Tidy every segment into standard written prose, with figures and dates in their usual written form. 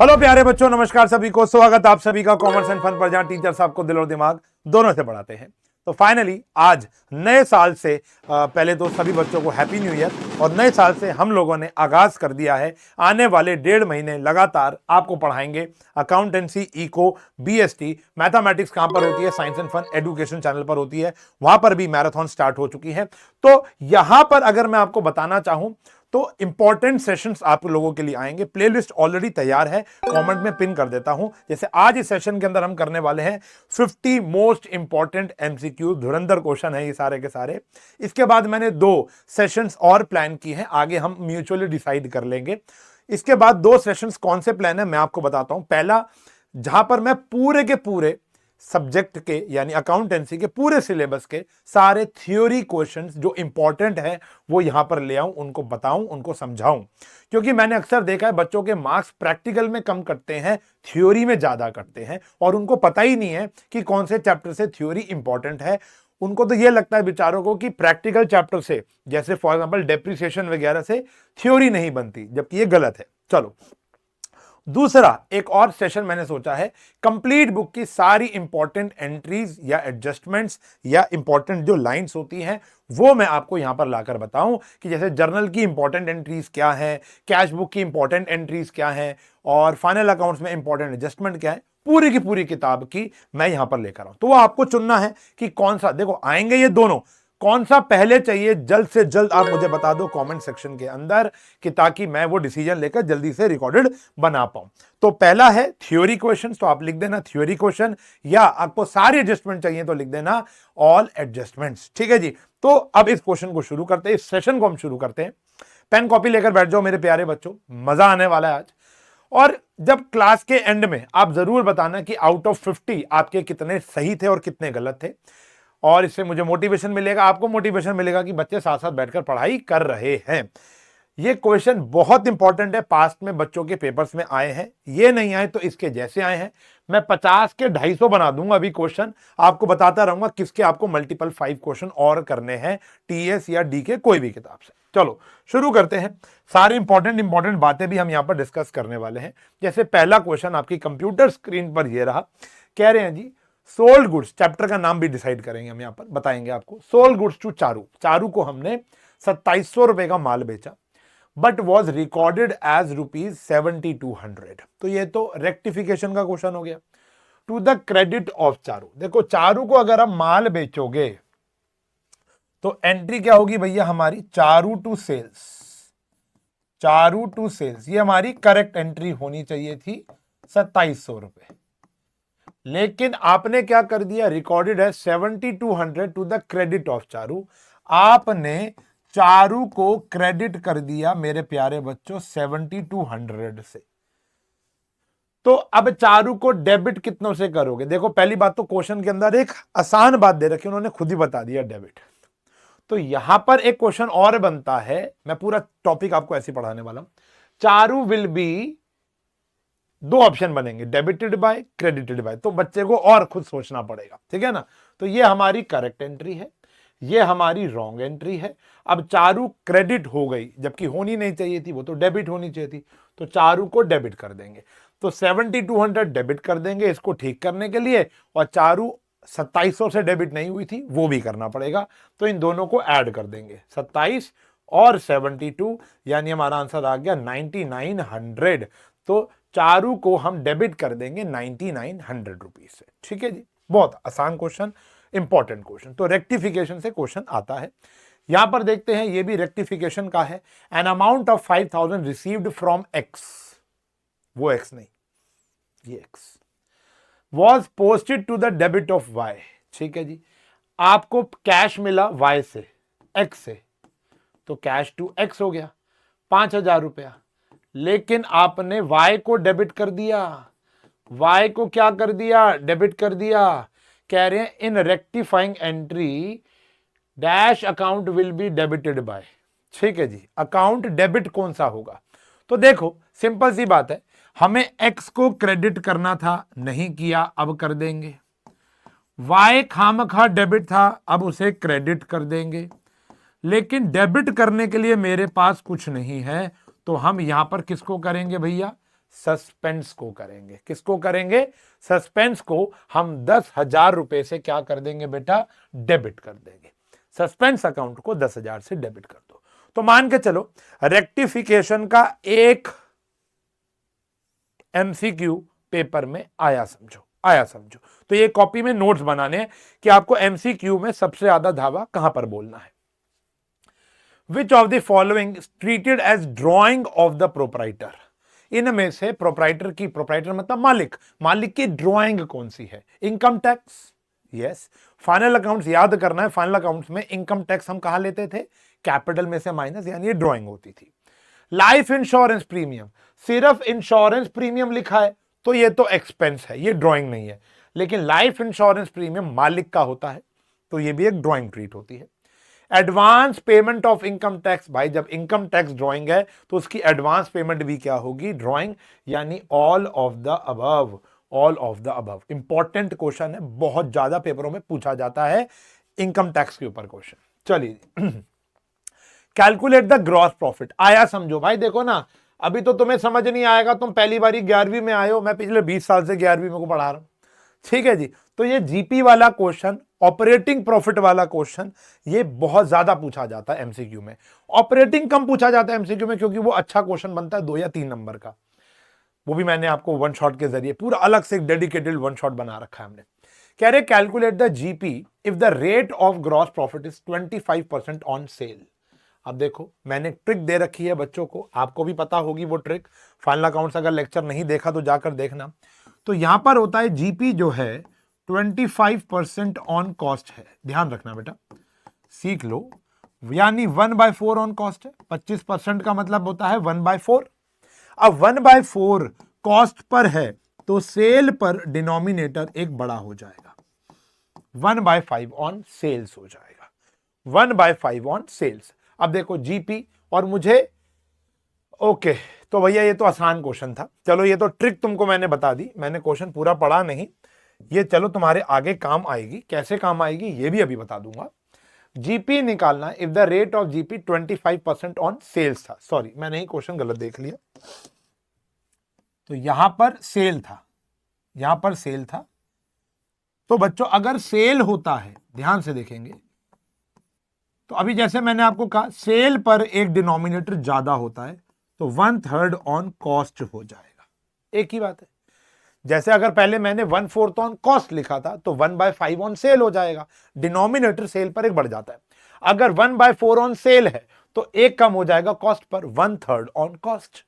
Hello प्यारे बच्चों, नमस्कार सभी को। स्वागत आप सभी का कॉमर्स एंड फन पर, जहां टीचर्स आपको दिल और दिमाग दोनों से पढ़ाते हैं। तो फाइनली आज नए साल से पहले तो सभी बच्चों को हैप्पी न्यू ईयर। और नए साल से हम लोगों ने आगाज कर दिया है। आने वाले 1.5 महीने लगातार आपको पढ़ाएंगे अकाउंटेंसी, इको, बीएसटी, मैथमेटिक्स। कहां पर होती है? Science and fun education channel पर होती है। वहां पर भी मैराथन स्टार्ट हो चुकी है। तो यहां पर अगर मैं आपको बताना चाहूं तो इंपॉर्टेंट सेशंस आप लोगों के लिए आएंगे। प्लेलिस्ट ऑलरेडी तैयार है, कमेंट में पिन कर देता हूं। जैसे आज इस सेशन के अंदर हम करने वाले हैं 50 मोस्ट इंपॉर्टेंट एमसीक्यू, धुरंधर क्वेश्चन है ये सारे के सारे। इसके बाद मैंने 2 सेशंस और प्लान की हैं, आगे हम म्यूचुअली डिसाइड कर लेंगे। इसके बाद 2 सेशंस कौन से प्लान है मैं आपको बताता हूं। पहला, जहां पर मैं पूरे के पूरे सब्जेक्ट के यानी अकाउंटेंसी के पूरे सिलेबस के सारे थ्योरी क्वेश्चंस जो इंपॉर्टेंट है वो यहां पर ले आऊं, उनको बताऊं, उनको समझाऊं। क्योंकि मैंने अक्सर देखा है बच्चों के मार्क्स प्रैक्टिकल में कम कटते हैं, थ्योरी में ज्यादा कटते हैं, और उनको पता ही नहीं है कि कौन से चैप्टर से थ्योरी इंपॉर्टेंट है। उनको तो यह लगता है बेचारों को कि प्रैक्टिकल चैप्टर से, जैसे फॉर एग्जांपल डेप्रिसिएशन वगैरह से थ्योरी नहीं बनती, जबकि ये गलत है। चलो, दूसरा एक और सेशन मैंने सोचा है, कंप्लीट बुक की सारी इंपॉर्टेंट एंट्रीज या एडजस्टमेंट्स या इंपॉर्टेंट जो लाइंस होती हैं वो मैं आपको यहां पर लाकर बताऊं कि जैसे जर्नल की इंपॉर्टेंट एंट्रीज क्या है, कैश बुक की इंपॉर्टेंट एंट्रीज क्या है, और फाइनल अकाउंट्स में इंपॉर्टेंट एडजस्टमेंट क्या है। पूरी की पूरी किताब की मैं यहां पर लेकर आऊं। तो वो आपको चुनना है कि कौन सा, देखो आएंगे ये दोनों, कौन सा पहले चाहिए जल्द से जल्द आप मुझे बता दो कमेंट सेक्शन के अंदर, कि ताकि मैं वो डिसीजन लेकर जल्दी से रिकॉर्डेड बना पाऊं। तो पहला है थ्योरी क्वेश्चन, तो आप लिख देना थ्योरी क्वेश्चन, या आपको सारे एडजस्टमेंट चाहिए तो लिख देना ऑल एडजस्टमेंट्स। ठीक है जी। तो अब इस क्वेश्चन को शुरू करते हैं, इस सेशन को हम शुरू करते हैं। पेन कॉपी लेकर बैठ जाओ मेरे प्यारे बच्चों, मजा आने वाला है आज। और जब क्लास के एंड में आप जरूर बताना कि आउट ऑफ 50 आपके कितने सही थे और कितने गलत थे, और इससे मुझे मोटिवेशन मिलेगा, आपको मोटिवेशन मिलेगा कि बच्चे साथ साथ बैठकर पढ़ाई कर रहे हैं। ये क्वेश्चन बहुत इंपॉर्टेंट है, पास्ट में बच्चों के पेपर्स में आए हैं, ये नहीं आए तो इसके जैसे आए हैं। मैं 50 के 250 बना दूंगा अभी क्वेश्चन, आपको बताता रहूंगा किसके आपको मल्टीपल 5 क्वेश्चन और करने हैं, टीएस या डी के कोई भी किताब से। चलो शुरू करते हैं। सारी इंपॉर्टेंट बातें भी हम यहां पर डिस्कस करने वाले हैं। जैसे पहला क्वेश्चन आपकी कंप्यूटर स्क्रीन पर ये रहा, कह रहे हैं जी सोल्ड गुड्स, चैप्टर का नाम भी डिसाइड करेंगे हम यहां पर, बताएंगे आपको। Sold goods to Charu, Charu को हमने 2700 रुपए का माल बेचा, बट वॉज रिकॉर्डेड एज ₹7200। तो ये तो रेक्टिफिकेशन का क्वेश्चन हो गया। To the credit of Charu, देखो चारू को अगर आप माल बेचोगे तो एंट्री क्या होगी भैया हमारी, Charu to sales, Charu to sales, ये हमारी करेक्ट एंट्री होनी चाहिए थी 2700 रुपए। लेकिन आपने क्या कर दिया, रिकॉर्डेड है 7200 to the credit of Charu. आपने चारू को क्रेडिट कर दिया मेरे प्यारे बच्चों 7200 से। तो अब चारू को डेबिट कितनों से करोगे? देखो पहली बात तो क्वेश्चन के अंदर एक आसान बात दे रखी, उन्होंने खुद ही बता दिया डेबिट। तो यहां पर एक क्वेश्चन और बनता है, मैं पूरा टॉपिक आपको ऐसे पढ़ाने वाला हूं। चारू विल बी, 2 ऑप्शन बनेंगे, डेबिटेड बाय, क्रेडिटेड बाय। तो बच्चे को और खुद सोचना पड़ेगा, ठीक है ना। तो ये हमारी करेक्ट एंट्री है, ये हमारी रॉन्ग एंट्री है। अब चारू क्रेडिट हो गई, जबकि होनी नहीं चाहिए थी, वो तो डेबिट होनी चाहिए थी। तो चारू को डेबिट कर देंगे, तो 7200 डेबिट कर देंगे इसको ठीक करने के लिए, और चारू 2700 से डेबिट नहीं हुई थी वो भी करना पड़ेगा। तो इन दोनों को ऐड कर देंगे, 27 और 72, यानी हमारा आंसर आ गया 9900। तो चारू को हम डेबिट कर देंगे 9900 रुपीज से। ठीक है जी, बहुत आसान क्वेश्चन, इंपॉर्टेंट क्वेश्चन। तो रेक्टिफिकेशन से क्वेश्चन आता है। यहां पर देखते हैं, ये भी रेक्टिफिकेशन का है। An amount of 5000 received from X, वो एक्स नहीं, ये X, was posted to the debit of Y. ठीक है जी, आपको कैश मिला वाई से, एक्स से, तो कैश टू एक्स हो गया 5000 रुपया। लेकिन आपने वाई को डेबिट कर दिया, वाई को क्या कर दिया, डेबिट कर दिया। कह रहे हैं in rectifying entry dash account will be debited by. ठीक है जी, अकाउंट डेबिट कौन सा होगा? तो देखो सिंपल सी बात है, हमें एक्स को क्रेडिट करना था, नहीं किया, अब कर देंगे। वाई खामखा डेबिट था, अब उसे क्रेडिट कर देंगे। लेकिन डेबिट करने के लिए मेरे पास कुछ नहीं है, तो हम यहां पर किसको करेंगे भैया, सस्पेंस को करेंगे। किसको करेंगे? सस्पेंस को हम 10,000 रुपए से क्या कर देंगे बेटा? डेबिट कर देंगे। सस्पेंस अकाउंट को 10,000 से डेबिट कर दो। तो मान के चलो रेक्टिफिकेशन का एक एमसीक्यू पेपर में आया समझो। तो ये कॉपी में नोट्स बनाने हैं कि आपको एमसीक्यू में सबसे ज्यादा धावा कहां पर बोलना है। Which of the following treated as drawing of the proprietor? इनमें से प्रोप्राइटर मतलब मालिक की ड्रॉइंग कौन सी है? Income tax, yes. Final accounts याद करना है, फाइनल अकाउंट्स में इनकम टैक्स हम कहां लेते थे? कैपिटल में से माइनस, यानी ये ड्रॉइंग होती थी। लाइफ इंश्योरेंस प्रीमियम, सिर्फ इंश्योरेंस प्रीमियम लिखा है तो ये तो एक्सपेंस है, ये ड्राइंग नहीं है। लेकिन लाइफ इंश्योरेंस प्रीमियम मालिक का होता है तो ये भी एक ड्राइंग ट्रीट होती है। Advance payment of income tax, भाई जब इनकम टैक्स ड्राइंग है तो उसकी एडवांस पेमेंट भी क्या होगी? ड्राइंग, यानी all of the above. All of the above important question है, बहुत ज्यादा पेपरों में पूछा जाता है इनकम टैक्स के ऊपर क्वेश्चन। चलिए कैलकुलेट द ग्रॉस प्रॉफिट। आया समझो भाई, देखो ना अभी तो तुम्हें समझ नहीं आएगा, तुम पहली बारी 11वीं में आए हो, मैं पिछले 20 साल से 11वीं में को पढ़ा रहा हूं, ठीक है जी। तो ये जीपी वाला क्वेश्चन, ऑपरेटिंग प्रॉफिट वाला क्वेश्चन, ये बहुत ज्यादा पूछा जाता है एमसीक्यू में। ऑपरेटिंग कम पूछा जाता है एमसीक्यू में क्योंकि वो अच्छा क्वेश्चन बनता है 2 या 3 नंबर का। वो भी मैंने आपको वन शॉट के जरिए पूरा अलग से एक डेडिकेटेड वन शॉट बना रखा है हमने। कह रहे calculate the GP if the rate of gross profit is 25% on sale. अब देखो मैंने ट्रिक दे रखी है बच्चों को, आपको भी पता होगी वो ट्रिक। फाइनल अकाउंट्स अगर लेक्चर नहीं देखा तो जाकर देखना। तो यहां पर होता है जीपी जो है 25% ऑन कॉस्ट है, ध्यान रखना बेटा, सीख लो। यानी 1/4 ऑन कॉस्ट है, 25% का मतलब होता है 1/4। अब 1/4 कॉस्ट पर है तो सेल पर डिनोमिनेटर एक बड़ा हो जाएगा, 1/5 ऑन सेल्स हो जाएगा, 1/5 ऑन सेल्स। अब देखो जीपी और मुझे ओके, तो भैया ये तो आसान क्वेश्चन था, चलो ये तो ट्रिक तुमको मैंने बता दी, मैंने क्वेश्चन पूरा पढ़ा नहीं, ये चलो तुम्हारे आगे काम आएगी। कैसे काम आएगी ये भी अभी बता दूंगा। जीपी निकालना if the rate of GP 25% on sales था, सॉरी मैंने ही क्वेश्चन गलत देख लिया, तो यहां पर सेल था, यहां पर सेल था। तो बच्चों अगर सेल होता है, ध्यान से देखेंगे, तो अभी जैसे मैंने आपको कहा सेल पर एक डिनोमिनेटर ज्यादा होता है तो 1/3 ऑन कॉस्ट हो जाएगा, एक ही बात है। जैसे अगर पहले मैंने 1/4 ऑन कॉस्ट लिखा था तो 1/5 ऑन सेल हो जाएगा, डिनोमिनेटर सेल पर एक बढ़ जाता है। अगर 1/4 ऑन सेल है तो एक कम हो जाएगा कॉस्ट पर, 1/3 ऑन कॉस्ट।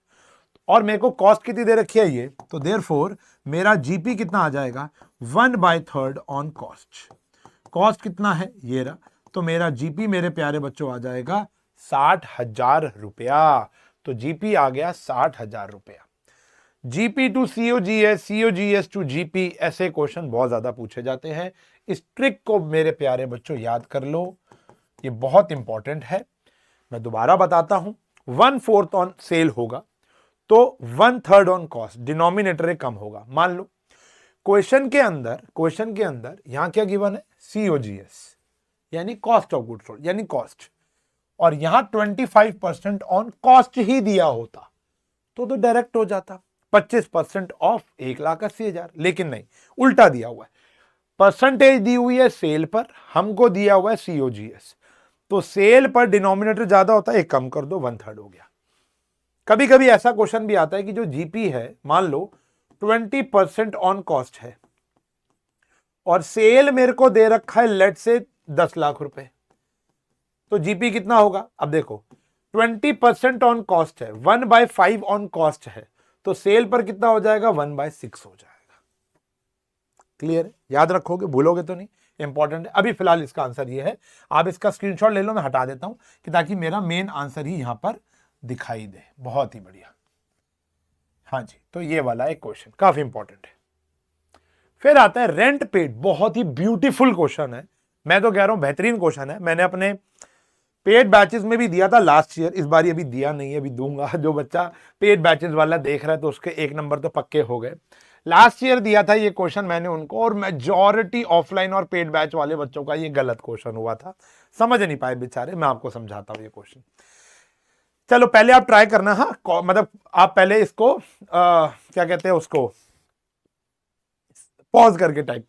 और मेरे को कॉस्ट कितनी दे रखी है ये, तो देयरफॉर मेरा जीपी कितना आ जाएगा 1/3 ऑन कॉस्ट। कॉस्ट कितना है ये रहा, तो मेरा जीपी मेरे प्यारे बच्चों आ जाएगा 60,000 रुपया। तो जीपी आ गया 60,000 रुपया। GP to COGS, COGS to GP, ऐसे क्वेश्चन बहुत ज्यादा पूछे जाते हैं। इस ट्रिक को मेरे प्यारे बच्चों याद कर लो, ये बहुत इंपॉर्टेंट है। मैं दोबारा बताता हूं, 1/4 ऑन सेल होगा तो 1/3 ऑन कॉस्ट, डिनोमिनेटर कम होगा। मान लो क्वेश्चन के अंदर यहां क्या गिवन है, सीओजीएस यानी कॉस्ट ऑफ गुड्स सोल्ड, यानी कॉस्ट, और यहां 25% ऑन कॉस्ट ही दिया होता तो डायरेक्ट हो जाता 25% ऑफ 1,80,000, लेकिन नहीं, उल्टा दिया हुआ है। परसेंटेज दी हुई है सेल पर, हमको दिया हुआ है सीओजीएस, तो सेल पर डिनोमिनेटर ज्यादा होता है, एक कम कर दो, 1/3 हो गया। कभी कभी ऐसा क्वेश्चन भी आता है कि जो जीपी है मान लो 20% ऑन कॉस्ट है और सेल मेरे को दे रखा है लेट से 10 लाख रुपए, तो जीपी कितना होगा? अब देखो 20% ऑन कॉस्ट है, 1/5 ऑन कॉस्ट है, तो सेल पर कितना हो जाएगा 1/6 हो जाएगा। क्लियर है? याद रखोगे, भूलोगे तो नहीं, इंपॉर्टेंट है। अभी फिलहाल इसका आंसर ये है, आप इसका स्क्रीनशॉट ले लो, मैं हटा देता हूं कि ताकि मेरा मेन आंसर ही यहां पर दिखाई दे। बहुत ही बढ़िया, हाँ जी, तो ये वाला एक क्वेश्चन काफी इंपॉर्टेंट है। फिर आता है रेंट पेड, बहुत ही ब्यूटीफुल क्वेश्चन है, मैं तो कह रहा हूं बेहतरीन क्वेश्चन है। मैंने अपने पेड बैचेस में भी दिया था लास्ट ईयर, इस बार अभी दिया नहीं है, अभी दूंगा। जो बच्चा पेड बैचेस वाला देख रहा है तो उसके 1 नंबर तो पक्के हो गए। लास्ट ईयर दिया था ये क्वेश्चन मैंने उनको, और मेजॉरिटी ऑफलाइन और पेड बैच वाले बच्चों का ये गलत क्वेश्चन हुआ था, समझ नहीं पाए बेचारे। मैं आपको समझाता हूं ये क्वेश्चन। चलो पहले आप ट्राई करना, हाँ मतलब आप पहले इसको क्या कहते हैं उसको पॉज करके टाइप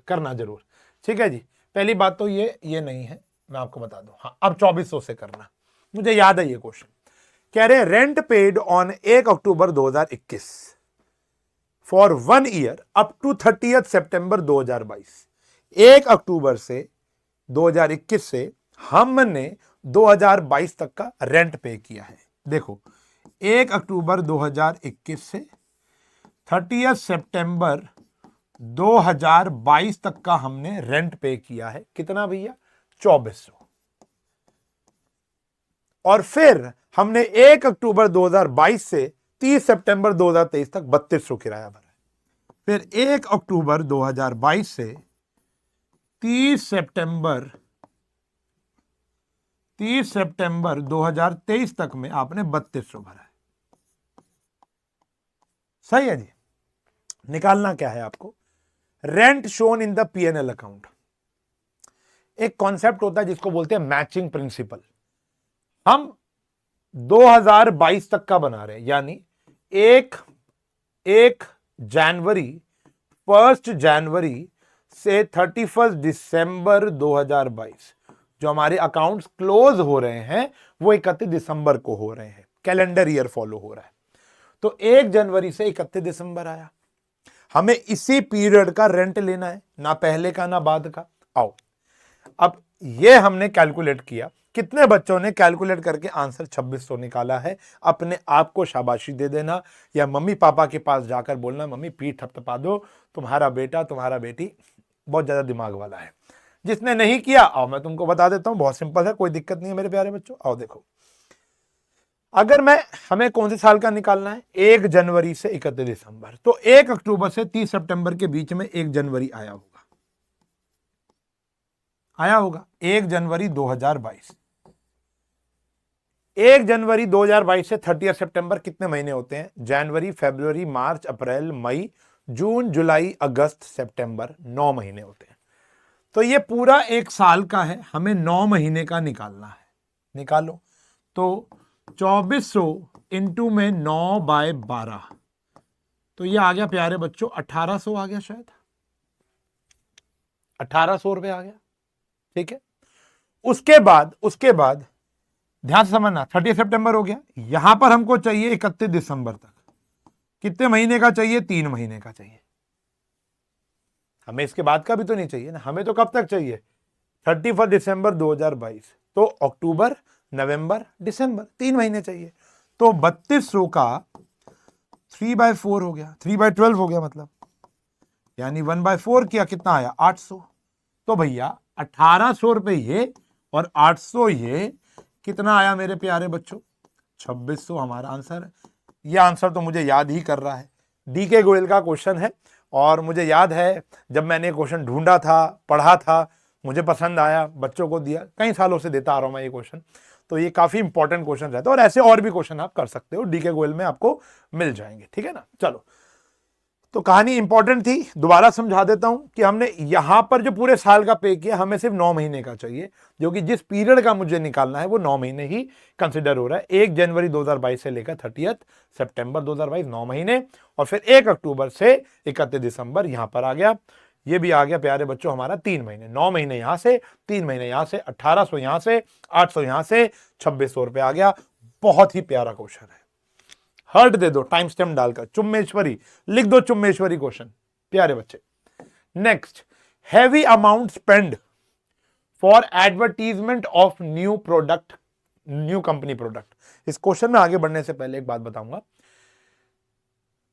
करना जरूर, ठीक है जी। पहली बात तो ये नहीं है, मैं आपको बता दूं। हाँ अब 2400 से करना, मुझे याद है ये क्वेश्चन। कह रहे हैं rent paid on 1 October 2021 for 1 year up to 30 September 2022। 1 अक्टूबर से 2021 से हमने 2022 तक का रेंट पे किया है। देखो 1 अक्टूबर 2021 से 30 सितंबर 2022 तक का हमने रेंट पे किया है। कितना भैया? 2400। और फिर हमने 1 अक्टूबर 2022 से 30 सितंबर 2023 तक 3200 किराया भरा है। फिर 1 अक्टूबर 2022 से 30 सितंबर 2023 तक में आपने 3200 भरा है। सही है जी। निकालना क्या है आपको? Rent shown in the PNL account. एक कॉन्सेप्ट होता है जिसको बोलते हैं मैचिंग प्रिंसिपल। हम 2022 तक का बना रहे हैं, यानी 1 जनवरी 1 जनवरी से 31 दिसंबर 2022 जो हमारे अकाउंट्स क्लोज हो रहे हैं वो 31 दिसंबर को हो रहे हैं। कैलेंडर ईयर फॉलो हो रहा है। तो 1 जनवरी से 31 दिसंबर आया, हमें इसी पीरियड का रेंट लेना है, ना पहले का ना बाद का। आओ अब ये हमने कैलकुलेट किया। कितने बच्चों ने कैलकुलेट करके आंसर 2600 निकाला है? अपने आप को शाबाशी दे देना या मम्मी पापा के पास जाकर बोलना मम्मी पीठ थपथपा दो, तुम्हारा बेटा तुम्हारा बेटी बहुत ज्यादा दिमाग वाला है। जिसने नहीं किया आओ मैं तुमको बता देता हूं, बहुत सिंपल है, कोई दिक्कत नहीं है मेरे प्यारे बच्चों। आओ देखो, अगर हमें कौन से साल का निकालना है? 1 जनवरी से 31 दिसंबर। तो 1 अक्टूबर से 30 सितंबर के बीच में 1 जनवरी आया होगा 1 जनवरी 2022। 1 जनवरी 2022 से 30 सितंबर कितने महीने होते हैं? जनवरी, फरवरी, मार्च, अप्रैल, मई, जून, जुलाई, अगस्त, सितंबर, 9 महीने होते हैं। तो ये पूरा 1 साल का है, हमें 9 महीने का निकालना है। निकालो तो 2400 इंटू में 9/12, तो ये आ गया प्यारे बच्चों 1800 आ गया, शायद 1800 रुपए आ गया। ठीक है, उसके बाद ध्यान से समझना, 30 सितंबर हो गया, यहां पर हमको चाहिए 31 दिसंबर तक। कितने महीने का चाहिए? 3 महीने का चाहिए। हमें इसके बाद का भी तो नहीं चाहिए ना, हमें तो कब तक चाहिए? 31 दिसंबर 2022। तो अक्टूबर, नवंबर, दिसंबर, 3 महीने चाहिए। तो 3200 का 3/4 हो गया, 3/12 हो गया मतलब, यानी 1/4 किया, कितना आया? 800। तो भैया 1800 रुपए ये और 800 ये, कितना आया मेरे प्यारे बच्चों? 2600 हमारा आंसर है। ये आंसर तो मुझे याद ही कर रहा है, डीके गोयल का क्वेश्चन है। और मुझे याद है जब मैंने क्वेश्चन ढूंढा था, पढ़ा था, मुझे पसंद आया, बच्चों को दिया, कई सालों से देता आ रहा हूं मैं ये क्वेश्चन। तो ये काफी इंपॉर्टेंट क्वेश्चन रहता है और ऐसे और भी क्वेश्चन आप कर सकते हो, डीके गोयल में आपको मिल जाएंगे। ठीक है ना? चलो, तो कहानी इंपॉर्टेंट थी, दोबारा समझा देता हूं कि हमने यहां पर जो पूरे साल का पे किया, हमें सिर्फ 9 महीने का चाहिए, जो कि जिस पीरियड का मुझे निकालना है वो 9 महीने ही कंसिडर हो रहा है। 1 जनवरी 2022 से लेकर 30 सितंबर 2022, 9 महीने, और फिर 1 अक्टूबर से 31 दिसंबर यहां पर आ गया। ये भी आ गया प्यारे बच्चों हमारा 3 महीने। 9 महीने यहां से, 3 महीने यहां से, 1800 यहां से, 800 यहां से, 2600 रुपए आ गया। बहुत ही प्यारा क्वेश्चन है। हर्ट दे दो टाइम स्टैम्प डालकर, चुम्मेश्वरी लिख दो, चुम्मेश्वरी क्वेश्चन प्यारे बच्चे। Next, heavy amount spend for advertisement of new product, new company product. इस क्वेश्चन में आगे बढ़ने से पहले एक बात बताऊंगा,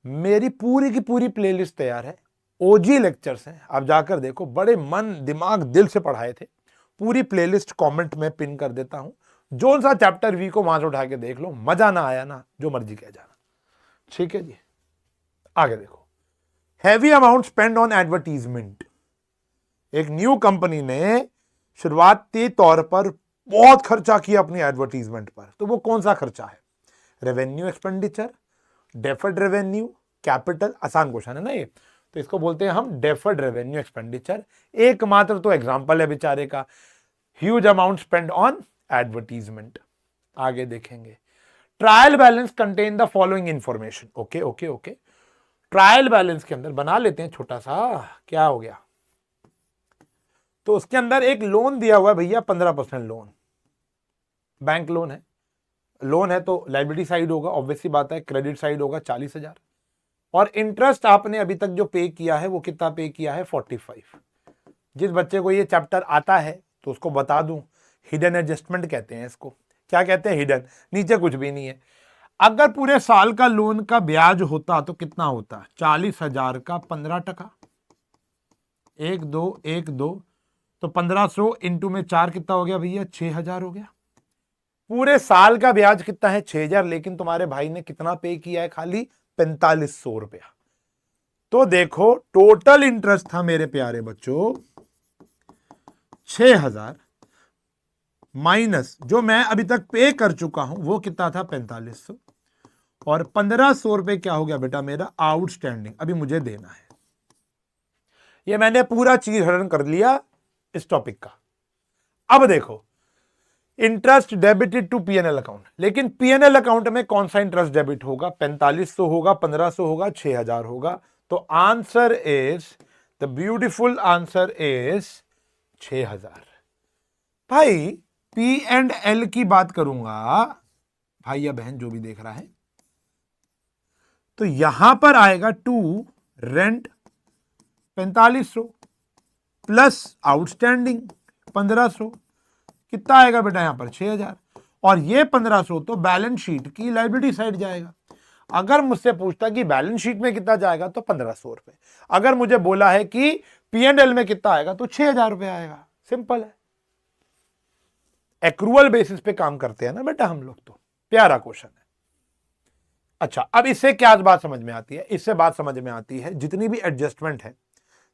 मेरी पूरी की पूरी प्लेलिस्ट तैयार है, ओजी लेक्चर्स हैं, आप जाकर देखो, बड़े मन दिमाग दिल से पढ़ाए थे। पूरी प्लेलिस्ट कमेंट में पिन कर देता हूं, जो सा चैप्टर वी को वहां से उठा के देख लो, मजा ना आया ना जो मर्जी कह जाना। ठीक है जी, आगे देखो, heavy amount spend on advertisement. एक न्यू कंपनी ने शुरुआती तौर पर बहुत खर्चा किया अपनी एडवर्टीजमेंट पर, तो वो कौन सा खर्चा है? Revenue expenditure, deferred revenue, capital. आसान क्वेश्चन है ना ये, तो इसको बोलते हैं हम डेफर्ड रेवेन्यू एक्सपेंडिचर। एकमात्र तो एग्जांपल है बेचारे का, huge amount spend on advertisement. आगे देखेंगे, trial balance contain the following information. Okay okay okay, trial balance के अंदर बना लेते हैं छोटा सा, क्या हो गया, तो उसके अंदर एक लोन दिया हुआ है भैया, 15% लोन, बैंक लोन है। लोन है तो लाइबिलिटी साइड होगा, ऑब्वियसली बात है, क्रेडिट साइड होगा 40,000, और इंटरेस्ट आपने अभी तक जो पे किया है वो कितना पे किया है, 45। जिस बच्चे को ये चैप्टर आता है तो उसको बता दूं, हिडन एडजस्टमेंट कहते हैं इसको। क्या कहते हैं, हिडन, नीचे कुछ भी नहीं है। अगर पूरे साल का लोन का ब्याज होता तो कितना होता, 40,000 का 15%, 1 2 तो 1500 इंटू में 4 कितना हो गया भैया, 6,000 हो गया। पूरे साल का ब्याज कितना है, 6,000, लेकिन तुम्हारे भाई ने कितना पे किया है, खाली 4500 रुपया। तो देखो टोटल इंटरेस्ट था मेरे प्यारे बच्चों 6,000 माइनस जो मैं अभी तक पे कर चुका हूं वो कितना था, 4500, और 1500 रुपए क्या हो गया बेटा मेरा आउटस्टैंडिंग, अभी मुझे देना है। ये मैंने पूरा चीज हरण कर लिया इस टॉपिक का। अब देखो, interest debited to PNL account, लेकिन पीएनएल अकाउंट में कौन सा इंटरेस्ट डेबिट होगा, 4500 होगा, 1500 होगा, 6,000 होगा। तो answer is, the beautiful answer is 6,000। भाई पी एंड एल की बात करूंगा, भाई या बहन जो भी देख रहा है, तो यहां पर आएगा टू रेंट 4500 प्लस आउटस्टैंडिंग 1500, कितना आएगा बेटा यहां पर 6,000, और ये 1500 तो बैलेंस शीट की लाइबिलिटी साइड जाएगा। अगर मुझसे पूछता कि बैलेंस शीट में कितना जाएगा तो 1500 रुपए, अगर मुझे बोला है कि पीएनएल में कितना आएगा तो 6,000 रुपए आएगा। सिंपल है, एक्रूअल बेसिस पे काम करते हैं ना बेटा हम लोग, तो प्यारा क्वेश्चन है। अच्छा, अब इससे क्या बात समझ में आती है, इससे बात समझ में आती है जितनी भी एडजस्टमेंट है,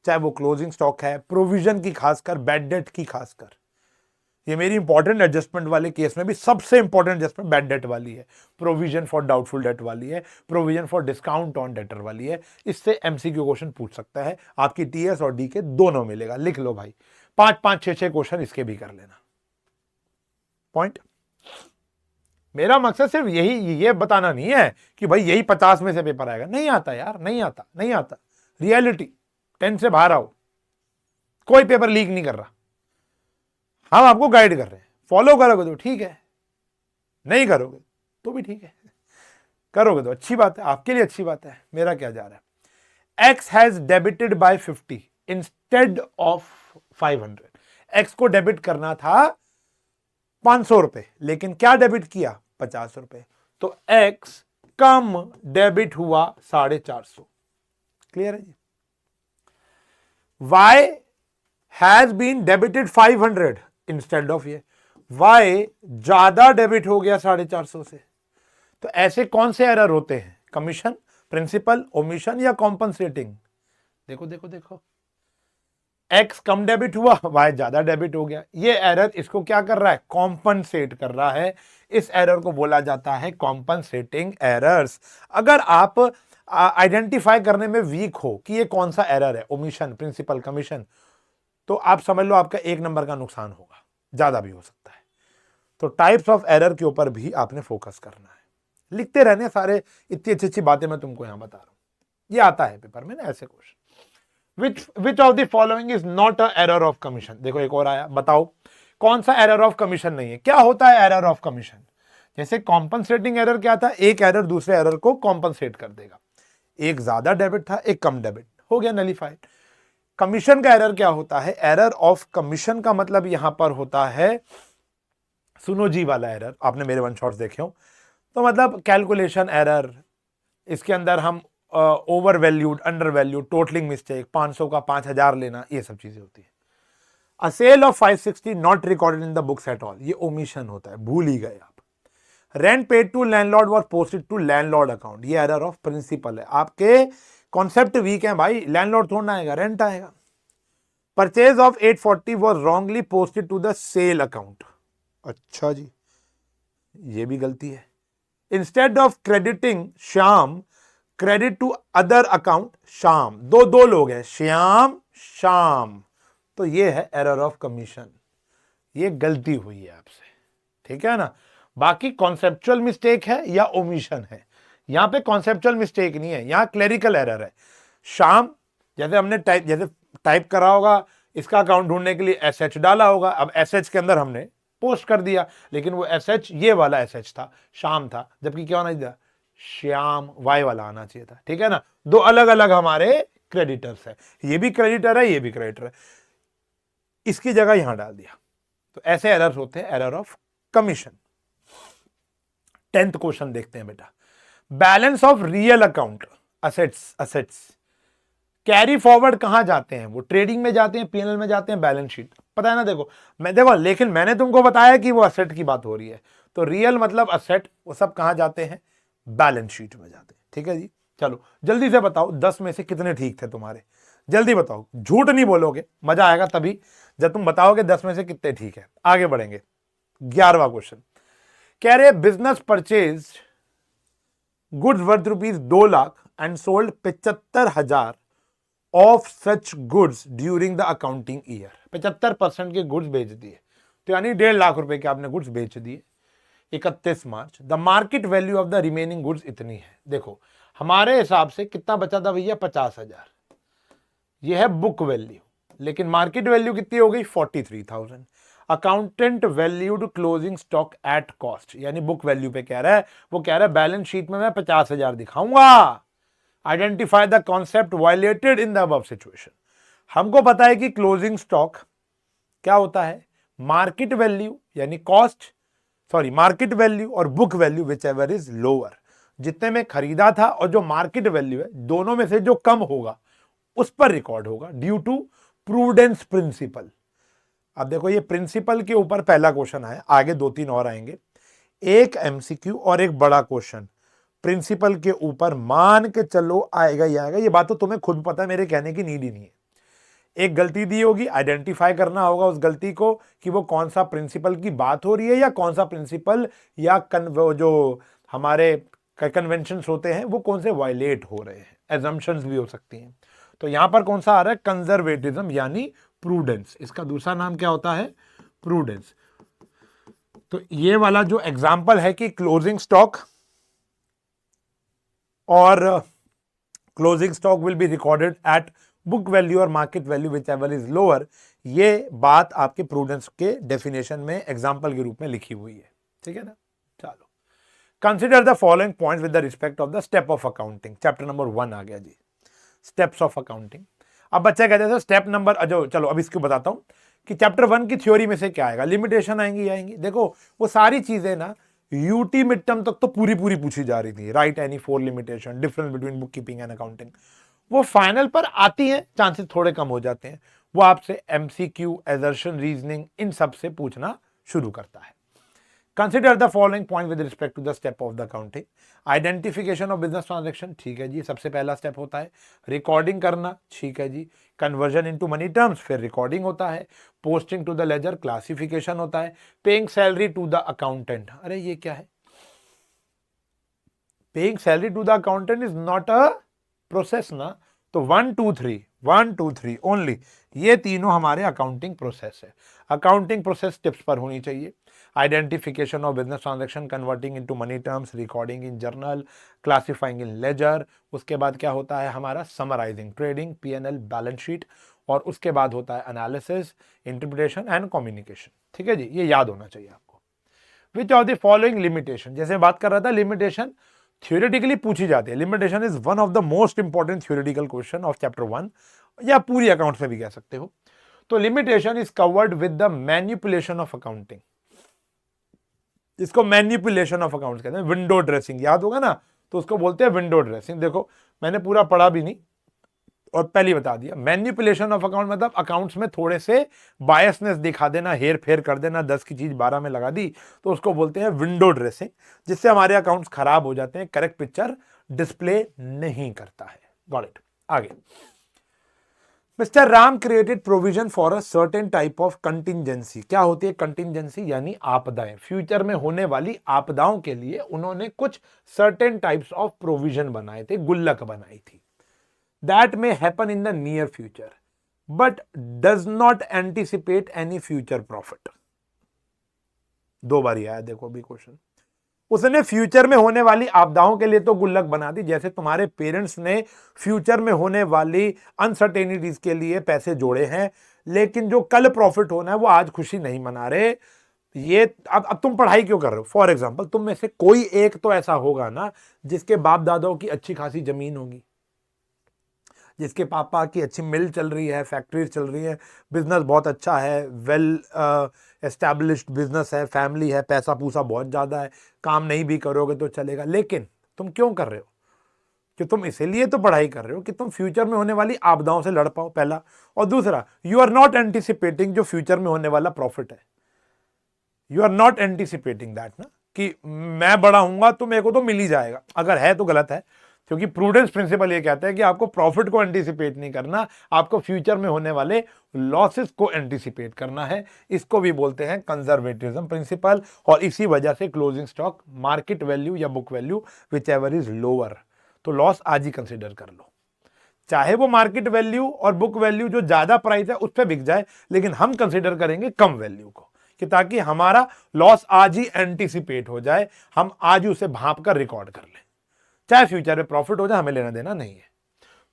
चाहे वो क्लोजिंग स्टॉक है, प्रोविजन की खासकर, बैड डेट की खासकर, ये मेरी इंपॉर्टेंट एडजस्टमेंट वाले केस में भी सबसे इंपॉर्टेंट एडजस्टमेंट बैड डेट वाली है, प्रोविजन फॉर डाउटफुल डेट वाली है, provision for discount on debtor वाली है। इससे एमसीक्यू क्वेश्चन पूछ सकता है, आपकी टीएस और डी के दोनों मिलेगा, लिख लो भाई, 5 5 6 क्वेश्चन इसके भी कर लेना। पॉइंट, मेरा मकसद सिर्फ यही ये बताना नहीं है कि भाई यही 50 में से पेपर आएगा, नहीं आता यार, नहीं आता, नहीं आता। रियलिटी 10 से बाहर आओ, कोई पेपर लीक नहीं कर रहा, हम आपको गाइड कर रहे हैं। फॉलो करोगे तो ठीक है, नहीं करोगे तो भी ठीक है, करोगे तो अच्छी बात है, आपके लिए अच्छी बात है, मेरा क्या जा रहा है। X has debited bye 50 instead of 500, x को डेबिट करना था 500 रुपए, लेकिन क्या डेबिट किया, 50 रुपए, तो एक्स कम डेबिट हुआ 450। क्लियर है जी। Y has been debited 500 instead of, ये वाई ज्यादा डेबिट हो गया 450 से। तो ऐसे कौन से एरर होते हैं, कमीशन, प्रिंसिपल, ओमिशन या कॉम्पनसेटिंग। देखो देखो देखो, एक्स कम डेबिट हुआ, वाई ज्यादा डेबिट हो गया, ये एरर इसको क्या कर रहा है, कॉम्पनसेट कर रहा है। इस एरर को बोला जाता है कॉम्पनसेटिंग एरर्स। अगर आप आइडेंटिफाई करने में वीक हो कि ये कौन सा एरर है, ओमिशन, प्रिंसिपल, कमीशन, तो आप समझ लो आपका 1 नंबर का नुकसान होगा, ज्यादा भी हो सकता है। तो टाइप्स ऑफ एरर के ऊपर भी आपने फोकस करना है। लिखते रहने सारे, इतनी अच्छी अच्छी बातें मैं तुमको यहां बता रहा हूं, ये आता है पेपर में ना ऐसे question. Which of the following is not a error of commission। देखो एक और आया, बताओ कौन सा एरर ऑफ कमीशन नहीं है। क्या होता है एरर ऑफ कमीशन, जैसे कॉम्पनसेटिंग एरर क्या था, एक एरर दूसरे एरर को कॉम्पनसेट कर देगा, एक ज्यादा डेबिट था, एक कम डेबिट, हो गया नलिफाइड। कमीशन का एरर क्या होता है, एरर ऑफ कमीशन का मतलब यहां पर होता है, सुनो जी वाला एरर, आपने मेरे वन शॉट्स देखे हो, तो मतलब कैलकुलेशन एरर, इसके अंदर हम over valued, under valued, totalling mistake, 500 का 5,000 लेना, ये सब चीजें होती है। A sale of 560 not recorded in the books at all, ये ओमिशन होता है, भूल ही गए आप। Rent paid to landlord was posted to landlord account, ये एरर ऑफ प्रिंसिपल है। आपके कॉन्सेप्ट वीक है भाई, लैंडलॉर्ड थोड़ा आएगा, रेंट आएगा। Purchase of 840 was wrongly posted to the sale account, अच्छा जी, ये भी गलती है। Instead of crediting Shyam, credit to other account Shyam, दो लोग हैं, श्याम श्याम, तो ये है एरर ऑफ कमीशन, ये गलती हुई है आपसे, ठीक है ना। बाकी कॉन्सेप्चुअल मिस्टेक है या ओमिशन है। यहां पे कॉन्सेप्चुअल मिस्टेक नहीं है, यहां क्लेरिकल एरर है। शाम जैसे हमने टाइप करा होगा, इसका अकाउंट ढूंढने के लिए SH डाला होगा, अब SH के अंदर हमने पोस्ट कर दिया, लेकिन वो SH ये वाला SH था, शाम था, जबकि क्या होना चाहिए, श्याम Y वाला आना चाहिए था। ठीक है ना, दो अलग अलग हमारे क्रेडिटर्स है, ये भी क्रेडिटर है, ये भी क्रेडिटर है, इसकी जगह यहां डाल दिया। तो ऐसे एरर्स होते हैं, error of commission. 10th question देखते हैं बेटा। Balance of real account assets carry forward कहां जाते हैं, वो ट्रेडिंग में जाते हैं, P&L में जाते हैं, बैलेंस शीट, पता है ना। देखो लेकिन मैंने तुमको बताया कि वो असेट की बात हो रही है, तो रियल मतलब असेट, वो सब कहां जाते हैं, बैलेंस शीट में जाते हैं। ठीक है जी, चलो जल्दी से बताओ 10 में से कितने ठीक थे तुम्हारे, जल्दी बताओ, झूठ नहीं बोलोगे, मजा आएगा तभी जब तुम बताओगे 10 में से कितने ठीक है। आगे बढ़ेंगे, 11वां क्वेश्चन कह रहे business purchase goods worth ₹2,00,000 and sold 75,000 of such goods during the accounting year. 75% के गुड्स बेच दिए, तो यानी 1.5 लाख रुपए के आपने गुड्स बेच दिए 31 मार्च। The market value of the remaining goods इतनी है। देखो हमारे हिसाब से कितना बचा था भैया, 50,000, यह है बुक वैल्यू, लेकिन मार्केट वैल्यू कितनी हो गई, 43,000। Accountant valued closing stock at cost, यानी बुक वैल्यू पे कह रहा है, वो कह रहा है बैलेंस शीट में मैं 50,000 दिखाऊंगा। Identify the concept violated in the above situation. हमको पता है कि क्लोजिंग स्टॉक क्या होता है, मार्केट वैल्यू यानी कॉस्ट, सॉरी मार्केट वैल्यू और book value whichever is lower, जितने में खरीदा था और जो मार्केट वैल्यू है, दोनों में से जो कम होगा उस पर रिकॉर्ड होगा, ड्यू टू प्रूडेंस प्रिंसिपल। अब देखो ये प्रिंसिपल के ऊपर पहला क्वेश्चन आया, आगे 2-3 और आएंगे, एक MCQ और एक बड़ा क्वेश्चन प्रिंसिपल के ऊपर मान के चलो आएगा ही आएगा। ये बात तो तुम्हें खुद पता है, मेरे कहने की नीड ही नहीं है। एक गलती दी होगी, आइडेंटिफाई करना होगा उस गलती को कि वो कौन सा प्रिंसिपल की बात हो रही है, या कौन सा प्रिंसिपल या जो हमारे कन्वेंशंस होते हैं वो कौन से वायलेट हो रहे हैं, एजम्पशंस भी हो सकती हैं। तो यहां पर कौन सा आ रहा है, कंजर्वेटिज्म यानी प्रूडेंस, इसका दूसरा नाम क्या होता है, प्रूडेंस। तो ये वाला जो एग्जांपल है कि क्लोजिंग स्टॉक और closing stock will be recorded at book value और market value whichever is lower, ये बात आपके प्रूडेंस के डेफिनेशन में एग्जांपल के रूप में लिखी हुई है। ठीक है ना, चलो consider the following points with the respect of the step of accounting. Chapter number 1 आ गया जी, स्टेप्स ऑफ अकाउंटिंग। अब बच्चा कहते थे स्टेप नंबर, जो चलो अब इसको बताता हूं कि चैप्टर 1 की थ्योरी में से क्या आएगा, लिमिटेशन आएंगी। देखो वो सारी चीजें ना यूटी मिड टर्म तक तो पूरी पूछी जा रही थी, right any 4 limitation, difference between book keeping and accounting, वो फाइनल पर आती है, चांसेस थोड़े कम हो जाते हैं, वो आपसे MCQ, असर्शन, रीजनिंग, इन सब से पूछना शुरू करता है। Consider the following point with respect to the step of the accounting. Identification of business transaction, ठीक है जी, सबसे पहला स्टेप होता है। रिकॉर्डिंग करना, ठीक है जी। कन्वर्जन इनटू मनी टर्म्स, फिर रिकॉर्डिंग होता है। Posting to the ledger, classification होता है। Paying salary to the accountant, अरे ये क्या है, paying salary to the accountant is not a process ना, तो 1 2 3 ओनली, ये तीनों हमारे अकाउंटिंग प्रोसेस है। अकाउंटिंग प्रोसेस टिप्स पर होनी चाहिए। Identification of business transaction, converting into money terms, recording in journal, classifying in laser, उसके बाद क्या होता है हमारा summarising trading, P&L, balance sheet, और उसके बाद होता है एनालिसिस, इंटरप्रिटेशन एंड कम्युनिकेशन। ठीक है जी, ये याद होना चाहिए आपको। विच ऑफ द फॉलोइंग लिमिटेशन, जैसे बात कर रहा था लिमिटेशन थ्योरेटिकली पूछी जाती है। Limitation is one of the most important theoretical question of chapter 1, या पूरी अकाउंट में भी कह सकते हो। तो limitation is covered with the manipulation of accounting, इसको मैनिपुलेशन ऑफ अकाउंट्स कहते हैं। विंडो ड्रेसिंग याद होगा ना, तो उसको बोलते हैं विंडो ड्रेसिंग। देखो मैंने पूरा पढ़ा भी नहीं और पहले बता दिया, मैनिपुलेशन ऑफ अकाउंट मतलब अकाउंट्स में थोड़े से बायसनेस दिखा देना, हेर फेर कर देना, 10 की चीज 12 में लगा दी, तो उसको बोलते हैं विंडो ड्रेसिंग, जिससे हमारे अकाउंट्स खराब हो जाते हैं, करेक्ट पिक्चर डिस्प्ले नहीं करता है। Got it. आगे, mister Ram created provision for a certain type of contingency. क्या होती है कंटिंजेंसी, यानी आपदाएं, फ्यूचर में होने वाली आपदाओं के लिए उन्होंने कुछ सर्टेन टाइप्स ऑफ प्रोविजन बनाए थे, गुल्लक बनाई थी। That may happen in the near future but does not anticipate any future profit. 2 बार आया देखो अभी क्वेश्चन, उसने फ्यूचर में होने वाली आपदाओं के लिए तो गुल्लक बना दी, जैसे तुम्हारे पेरेंट्स ने फ्यूचर में होने वाली अनसर्टेनिटीज के लिए पैसे जोड़े हैं, लेकिन जो कल प्रॉफिट होना है वो आज खुशी नहीं मना रहे। ये अब तुम पढ़ाई क्यों कर रहे हो? फॉर एग्जाम्पल तुम में से कोई एक तो ऐसा होगा ना जिसके बाप दादाओं की अच्छी खासी जमीन होगी, जिसके पापा की अच्छी मिल चल रही है, फैक्ट्रीज चल रही है, बिजनेस बहुत अच्छा है, वेल एस्टैब्लिश्ड बिजनेस है, फैमिली है, पैसा पूसा बहुत ज़्यादा है, काम नहीं भी करोगे तो चलेगा। लेकिन तुम क्यों कर रहे हो? कि तुम इसीलिए तो पढ़ाई कर रहे हो कि तुम फ्यूचर में होने वाली आपदाओं से लड़ पाओ, पहला। और दूसरा, यू आर नॉट एंटिसिपेटिंग जो फ्यूचर में होने वाला प्रॉफिट है। You are not anticipating that ना, कि मैं बड़ा हूंगा तो मेरे को तो मिल ही जाएगा। अगर है तो गलत है, क्योंकि प्रूडेंस प्रिंसिपल ये कहता है कि आपको प्रॉफिट को एंटिसिपेट नहीं करना, आपको फ्यूचर में होने वाले लॉसेस को एंटिसिपेट करना है। इसको भी बोलते हैं कंजर्वेटिज्म प्रिंसिपल। और इसी वजह से क्लोजिंग स्टॉक मार्केट वैल्यू या book value whichever is lower, तो लॉस आज ही कंसिडर कर लो, चाहे वो मार्केट वैल्यू और बुक वैल्यू जो ज्यादा प्राइस है उस पर बिक जाए, लेकिन हम कंसिडर करेंगे कम वैल्यू को, कि ताकि हमारा लॉस आज ही एंटिसिपेट हो जाए, हम आज ही उसे भांप कर रिकॉर्ड कर लें। चाहे फ्यूचर में प्रॉफिट हो जाए, हमें लेना देना नहीं है।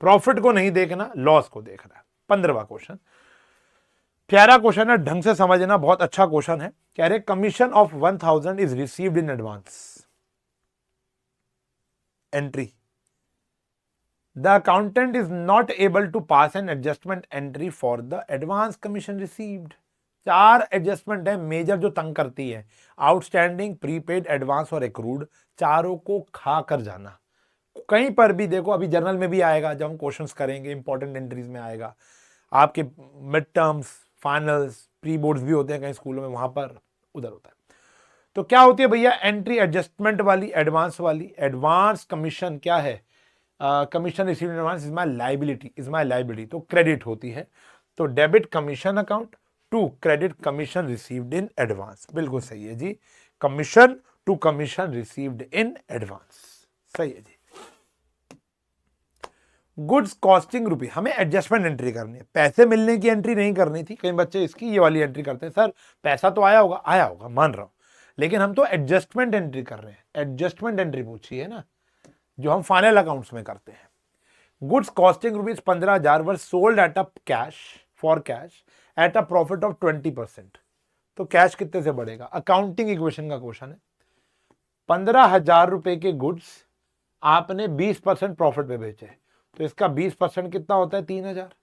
प्रॉफिट को नहीं देखना, लॉस को देखना है। 15वां क्वेश्चन, प्यारा क्वेश्चन है, ढंग से समझना, बहुत अच्छा क्वेश्चन है। कह रहे commission of 1000 is received in advance entry, the accountant is not able to pass an adjustment entry for the advance commission received. 4 adjustment है मेजर जो तंग करती है, आउटस्टैंडिंग, प्रीपेड, एडवांस और एक्रूड। चारों को खा कर जाना। कहीं पर भी देखो, अभी जर्नल में भी आएगा, जब हम क्वेश्चंस करेंगे इंपॉर्टेंट एंट्रीज में आएगा, आपके mid terms, finals, pre boards भी होते हैं कई स्कूलों में, वहां पर उधर होता है। तो क्या होती है भैया एंट्री? एडजस्टमेंट वाली, एडवांस वाली। एडवांस कमीशन क्या है? Commission received in advance is my liability, is my liability, तो क्रेडिट होती है। तो debit commission account to credit commission received in advance. बिल्कुल सही है जी, commission to commission received in advance, सही है जी। गुड्स कॉस्टिंग रुपी, हमें एडजस्टमेंट एंट्री करनी है, पैसे मिलने की एंट्री नहीं करनी थी। कई बच्चे इसकी ये वाली एंट्री करते हैं, सर पैसा तो आया होगा, आया होगा मान रहा हूं, लेकिन हम तो एडजस्टमेंट एंट्री कर रहे हैं। एडजस्टमेंट एंट्री पूछी है ना, जो हम फाइनल अकाउंट्स में करते हैं। Goods costing rupees 15,000 were sold at a cash, for cash at a profit of 20%। तो कैश कितने से बढ़ेगा? अकाउंटिंग इक्वेशन का क्वेश्चन है। 15,000 रुपए के गुड्स आपने 20% प्रॉफिट पे बेचे, तो इसका 20% कितना होता है? 3,000।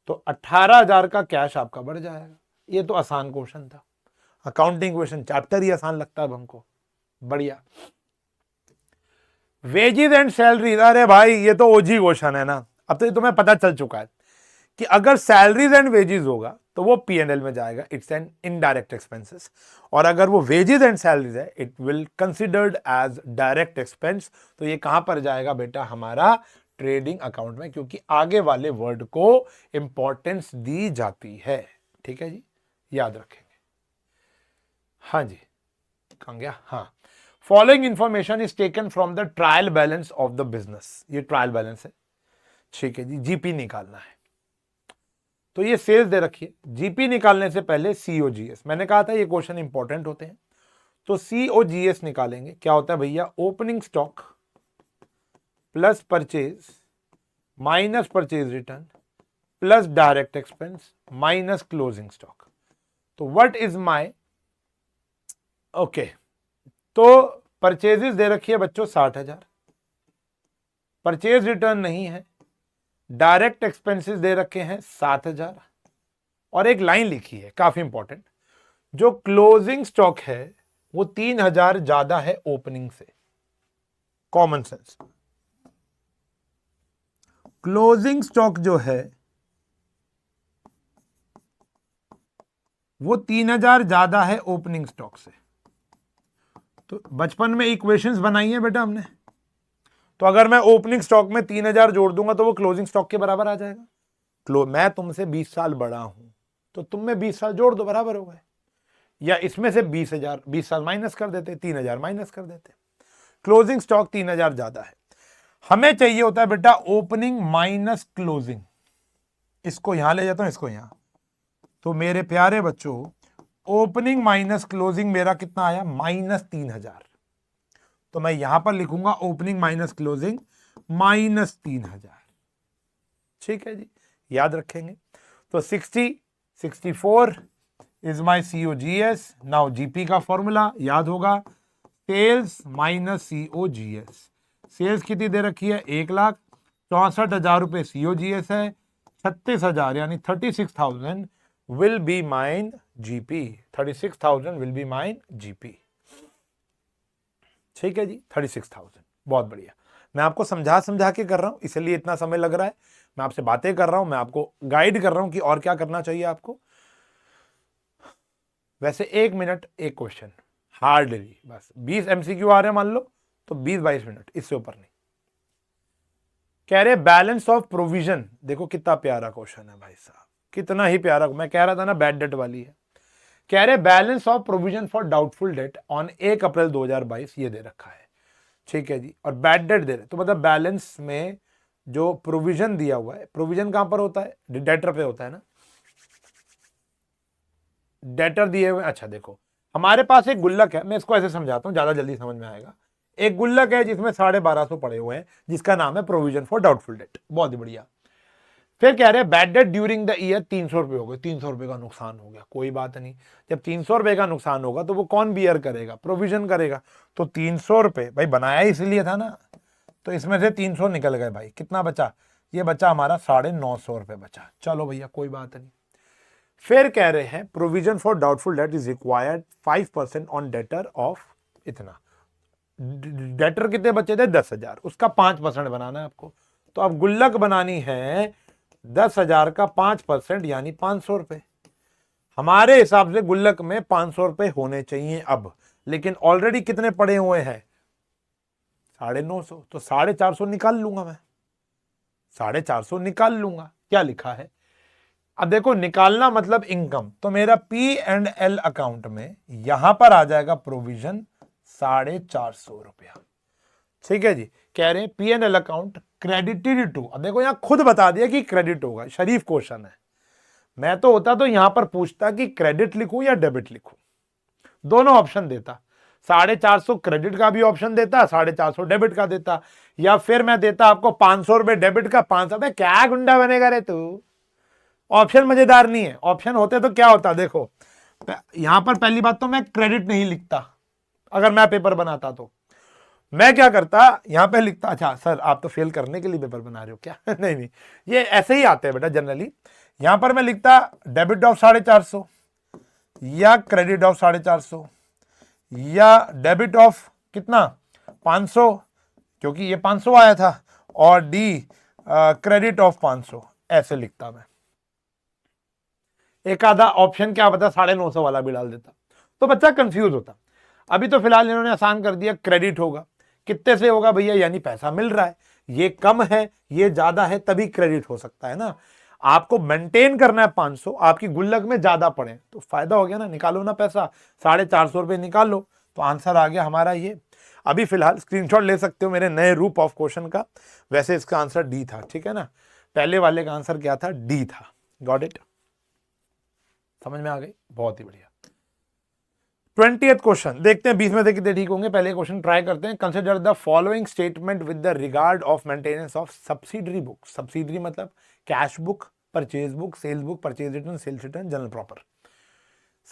तो 18,000 का कैश आपका बढ़ जाएगा। ये तो आसान क्वेश्चन था, अकाउंटिंग क्वेश्चन चैप्टर ही आसान लगता है हमको, बढ़िया। वेजेस एंड सैलरीज, अरे भाई ये तो ओजी क्वेश्चन है ना। अब तो ये तुम्हें पता चल चुका है कि अगर सैलरीज एंड वेजेस होगा तो वो P&L में जाएगा, इट्स एन इनडायरेक्ट एक्सपेंसेस। और अगर वो वेजेस एंड सैलरीज है, it will considered as direct expense. तो ये कहां पर जाएगा बेटा? हमारा ट्रेडिंग अकाउंट में, क्योंकि आगे वाले वर्ड को इंपॉर्टेंस दी जाती है। ठीक है जी, याद रखेंगे। हाँ जी, कहां गया? हाँ, following information is taken from the trial balance of the business. ये ट्रायल बैलेंस है, ठीक है जी। जीपी निकालना है, तो ये सेल्स दे रखी है। जीपी निकालने से पहले सीओजीएस, मैंने कहा था ये क्वेश्चन इंपॉर्टेंट होते हैं, तो सीओजीएस निकालेंगे। क्या होता है भैया? Opening stock plus purchase minus purchase return plus direct expense minus closing stock. तो व्हाट इज माय, ओके, तो परचेजेस दे रखी है बच्चों 60,000, परचेज रिटर्न नहीं है, डायरेक्ट एक्सपेंसेस दे रखे हैं 7,000, और एक लाइन लिखी है काफी इंपॉर्टेंट, जो क्लोजिंग स्टॉक है वो 3,000 ज्यादा है ओपनिंग से। कॉमन सेंस, क्लोजिंग स्टॉक जो है वो 3,000 ज्यादा है ओपनिंग स्टॉक से। तो बचपन में इक्वेशंस बनाई है बेटा हमने, तो अगर मैं ओपनिंग स्टॉक में 3,000 जोड़ दूंगा तो वो क्लोजिंग स्टॉक के बराबर आ जाएगा। मैं तुमसे 20 साल बड़ा हूं, तो तुम में 20 साल जोड़ दो, बराबर हो गए। या इसमें से 20,000, 20 साल माइनस कर देते, 3,000 माइनस कर देते। क्लोजिंग स्टॉक 3,000 ज्यादा है। हमें चाहिए होता है बेटा ओपनिंग माइनस क्लोजिंग। इसको यहां ले जाता हूं, इसको यहां। तो मेरे प्यारे बच्चों, ओपनिंग माइनस क्लोजिंग मेरा कितना आया? -3,000। तो मैं यहां पर लिखूंगा ओपनिंग माइनस क्लोजिंग -3000। ठीक है जी, याद रखेंगे। तो 60 64 is my COGS। Now GP का फॉर्मूला याद होगा, सेल्स माइनस COGS। सेल्स कितनी दे रखी है, 1,64,000 रुपए COGS है, 36,000 यानी 36,000 will be mine GP. 36,000 will be mine GP. ठीक है जी, 36,000। बहुत बढ़िया। मैं आपको समझा के कर रहा हूं, इसलिए इतना समय लग रहा है। मैं आपसे बातें कर रहा हूं, मैं आपको गाइड कर रहा हूं कि और क्या करना चाहिए आपको। वैसे 1 मिनट एक क्वेश्चन, हार्डली बस 20 MCQ आ रहे हैं मान लो, तो 20-22 मिनट, इससे ऊपर नहीं। कह रहे बैलेंस ऑफ प्रोविजन। देखो कितना प्यारा क्वेश्चन है भाई साहब, कितना ही प्यारा। मैं कह रहा था ना बैड डेट वाली है। कह रहे balance of provision for doubtful debt on 1 अप्रैल 2022 ये दे रखा है। ठीक है जी, और बैड डेट दे रहे, तो मतलब बैलेंस में जो प्रोविजन दिया हुआ है, प्रोविजन कहां पर होता है, डेटर पे होता है ना, डेटर दिए हुए। अच्छा देखो, हमारे पास एक गुल्लक है, मैं इसको ऐसे समझाता हूं, ज्यादा जल्दी समझ में आएगा। एक गुल्लक है जिसमें 1250 पड़े हुए हैं, जिसका नाम है प्रोविजन फॉर डाउटफुल डेट। बहुत बढ़िया। फिर कह रहे हैं bad debt during the year 300 रुपए हो गए, 300 रुपए का नुकसान हो गया, कोई बात नहीं। जब 300 रुपए का नुकसान होगा तो वो कौन बियर करेगा, प्रोविजन करेगा। तो 300 रुपए भाई बनाया इसलिए था ना, तो इसमें से 300 निकल गए भाई, कितना बचा, ये बचा हमारा 950 रुपए बचा। चलो भैया कोई बात नहीं। फिर कह रहे हैं provision for doubtful debt is required 5% on debtor of इतना। डेटर कितने बचे थे, 10,000, उसका 5% बनाना है आपको। तो अब गुल्लक बनानी है 10,000 का 5% यानी 500 रुपए। हमारे हिसाब से गुल्लक में 500 रुपए होने चाहिए अब, लेकिन ऑलरेडी कितने पड़े हुए हैं, 950। तो 450 निकाल लूंगा मैं, 450 निकाल लूंगा। क्या लिखा है, अब देखो निकालना मतलब इनकम, तो मेरा P&L अकाउंट में यहां पर आ जाएगा प्रोविजन 450 रुपया। ठीक है जी, कह रहे हैं P&L अकाउंट क्रेडिटेड टू। अब देखो यहां खुद बता दिया कि क्रेडिट होगा, शरीफ क्वेश्चन है। मैं तो होता तो यहां पर पूछता कि क्रेडिट लिखूं या डेबिट लिखूं, दोनों ऑप्शन देता। 450 क्रेडिट का भी ऑप्शन देता, 450 डेबिट का देता, या फिर मैं देता आपको 500 रुपए डेबिट का, 500 रुपए। क्या गुंडा बनेगा रे तू। ऑप्शन मजेदार नहीं है, ऑप्शन होते तो क्या होता, देखो यहां पर पहली बात तो मैं क्रेडिट नहीं लिखता। अगर मैं पेपर बनाता तो मैं क्या करता, यहां पे लिखता, अच्छा सर आप तो फेल करने के लिए पेपर बना रहे हो क्या नहीं नहीं, ये ऐसे ही आते हैं बेटा जनरली। यहां पर मैं लिखता डेबिट ऑफ 450 या क्रेडिट ऑफ 450 या डेबिट ऑफ कितना 500, क्योंकि ये 500 आया था, और डी क्रेडिट ऑफ 500, ऐसे लिखता मैं। एक आधा ऑप्शन क्या पता 950 वाला भी डाल देता, तो बच्चा कंफ्यूज होता। अभी तो फिलहाल इन्होंने आसान कर दिया, क्रेडिट होगा। कितने से होगा भैया, यानी पैसा मिल रहा है, ये कम है ये ज्यादा है तभी क्रेडिट हो सकता है ना। आपको मेंटेन करना है 500, आपकी गुल्लक में ज्यादा पड़े तो फायदा हो गया ना, निकालो ना पैसा, 450 रुपए निकालो, तो आंसर आ गया हमारा ये। अभी फिलहाल स्क्रीनशॉट ले सकते हो मेरे नए रूप ऑफ क्वेश्चन का। वैसे इसका आंसर डी था, ठीक है ना, पहले वाले का आंसर क्या था, डी था। गॉट इट, समझ में आ गई, बहुत ही बढ़िया। 20th क्वेश्चन देखते हैं 20 में से कितने ठीक होंगे। पहले क्वेश्चन ट्राई करते हैं। Consider the following statement with the regard of maintenance of subsidiary book. Subsidiary मतलब cash book, purchase book, sales book, purchase return, sales return, journal proper.